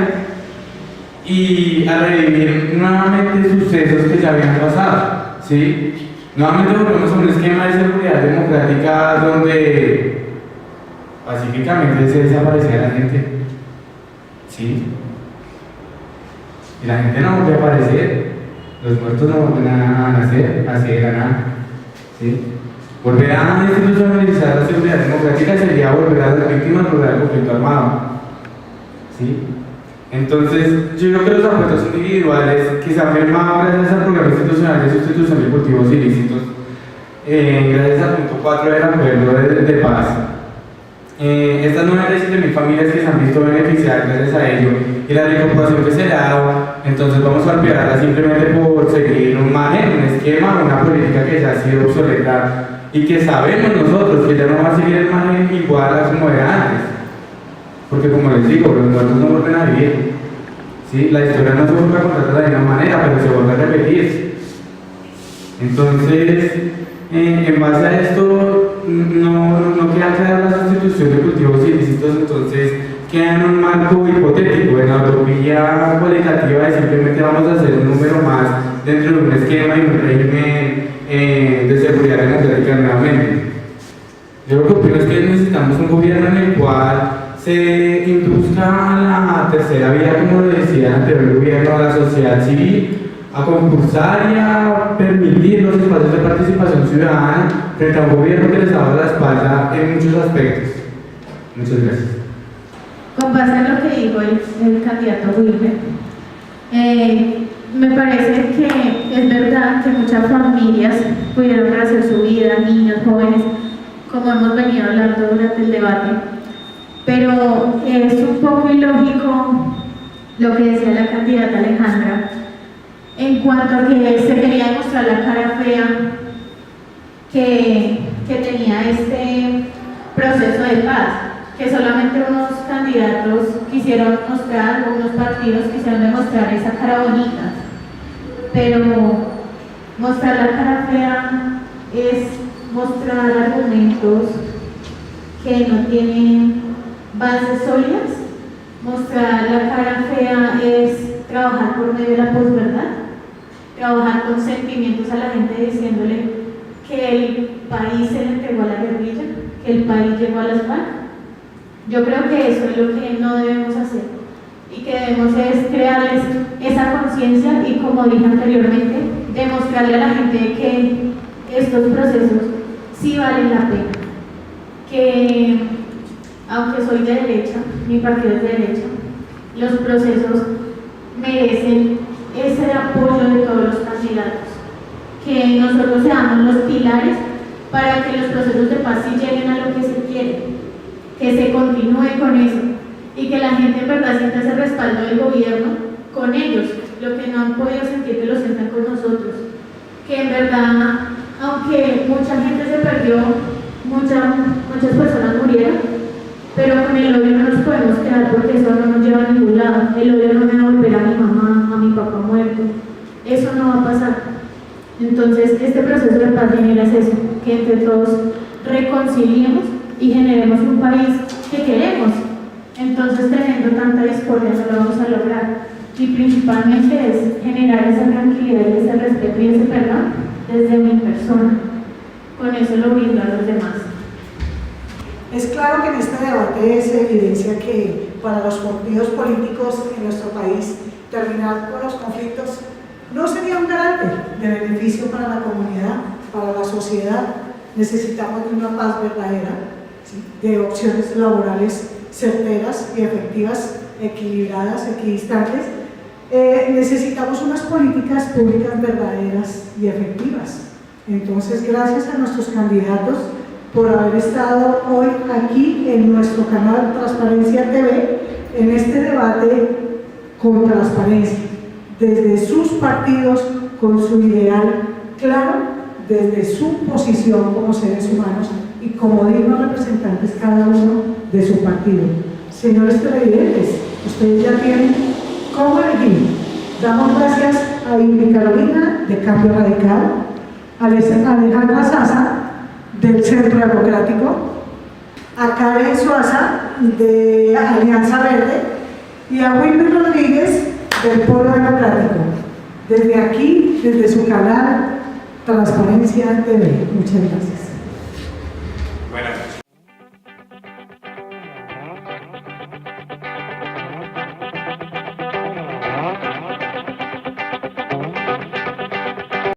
y a revivir nuevamente sucesos que ya habían pasado, ¿sí? Nuevamente volvemos a un esquema de seguridad democrática donde pacíficamente se desaparecía la gente, ¿sí? Y la gente no vuelve a aparecer, los muertos no vuelven a nacer, así de la nada, ¿sí? Volver a institucionalizar la seguridad democrática sería volver a las víctimas, volver al conflicto armado, ¿sí? Entonces, yo creo que los acuerdos individuales que se han firmado gracias al programa institucional de sustitución de cultivos ilícitos, gracias al punto 4 del acuerdo de paz, estas 97.000 familias que se han visto beneficiadas gracias a ello y la recuperación que se le ha dado, entonces vamos a olvidarla simplemente por seguir un margen, un esquema, una política que ya ha sido obsoleta y que sabemos nosotros que ya no va a seguir el margen igual a como era antes. Porque como les digo, los muertos no vuelven a vivir, ¿sí? La historia no se vuelve a contar de la misma manera, pero se vuelve a repetir. Entonces, en base a esto, no queda clara la sustitución de cultivos ilícitos, entonces queda en un marco hipotético, en la utopía cualitativa de simplemente vamos a hacer un número más dentro de un esquema y un régimen de seguridad democrática nuevamente. Yo lo que opino es que necesitamos un gobierno en el cual se induzca a la tercera vía, como lo decía el anterior gobierno, a la sociedad civil, a concursar y a permitir los espacios de participación ciudadana frente a un gobierno que les ha dado la espalda en muchos aspectos. Muchas gracias. Con base en lo que dijo el candidato Wilber, me parece que es verdad que muchas familias pudieron rehacer su vida, niños, jóvenes, como hemos venido hablando durante el debate, pero es un poco ilógico lo que decía la candidata Alejandra en cuanto a que se quería mostrar la cara fea que tenía este proceso de paz, que solamente unos candidatos quisieron mostrar, unos partidos quisieron demostrar esa cara bonita, pero mostrar la cara fea es mostrar argumentos que no tienen bases sólidas. Mostrar la cara fea es trabajar por medio de la posverdad, trabajar con sentimientos a la gente diciéndole que el país se le entregó a la guerrilla, que el país llegó a las FARC. Yo creo que eso es lo que no debemos hacer y que debemos es crearles esa conciencia y, como dije anteriormente, demostrarle a la gente que estos procesos sí valen la pena, que aunque soy de derecha, mi partido es de derecha, los procesos merecen ese apoyo de todos los candidatos, que nosotros seamos los pilares para que los procesos de paz sí lleguen a lo que se quiere, que se continúe con eso y que la gente en verdad sienta ese respaldo del gobierno con ellos, lo que no han podido sentir que lo sientan con nosotros, que en verdad, aunque mucha gente se perdió, muchas personas murieron, pero con el odio no nos podemos quedar porque eso no nos lleva a ningún lado. El odio no me va a volver a mi mamá, a mi papá muerto, eso no va a pasar. Entonces este proceso de paz genera eso, que entre todos reconciliemos y generemos un país que queremos. Entonces, teniendo tanta discordia no lo vamos a lograr, y principalmente es generar esa tranquilidad y ese respeto y ese perdón desde mi persona. Con eso lo brindo a los demás. Es claro que en este debate se evidencia que para los partidos políticos en nuestro país terminar con los conflictos no sería un garante de beneficio para la comunidad, para la sociedad. Necesitamos de una paz verdadera, ¿sí?, de opciones laborales certeras y efectivas, equilibradas, equidistantes. Necesitamos unas políticas públicas verdaderas y efectivas. Entonces, gracias a nuestros candidatos por haber estado hoy aquí en nuestro canal Transparencia TV, en este debate con transparencia, desde sus partidos, con su ideal claro, desde su posición como seres humanos y como dignos representantes cada uno de su partido. Señores televidentes, ustedes ya tienen cómo elegir. Damos gracias a Ivy Carolina, de Cambio Radical, a Alejandra Sasa, del Centro Democrático, a Karen Suaza de Alianza Verde y a Wilmer Rodríguez del Polo Democrático. Desde aquí, desde su canal Transparencia TV. Muchas gracias.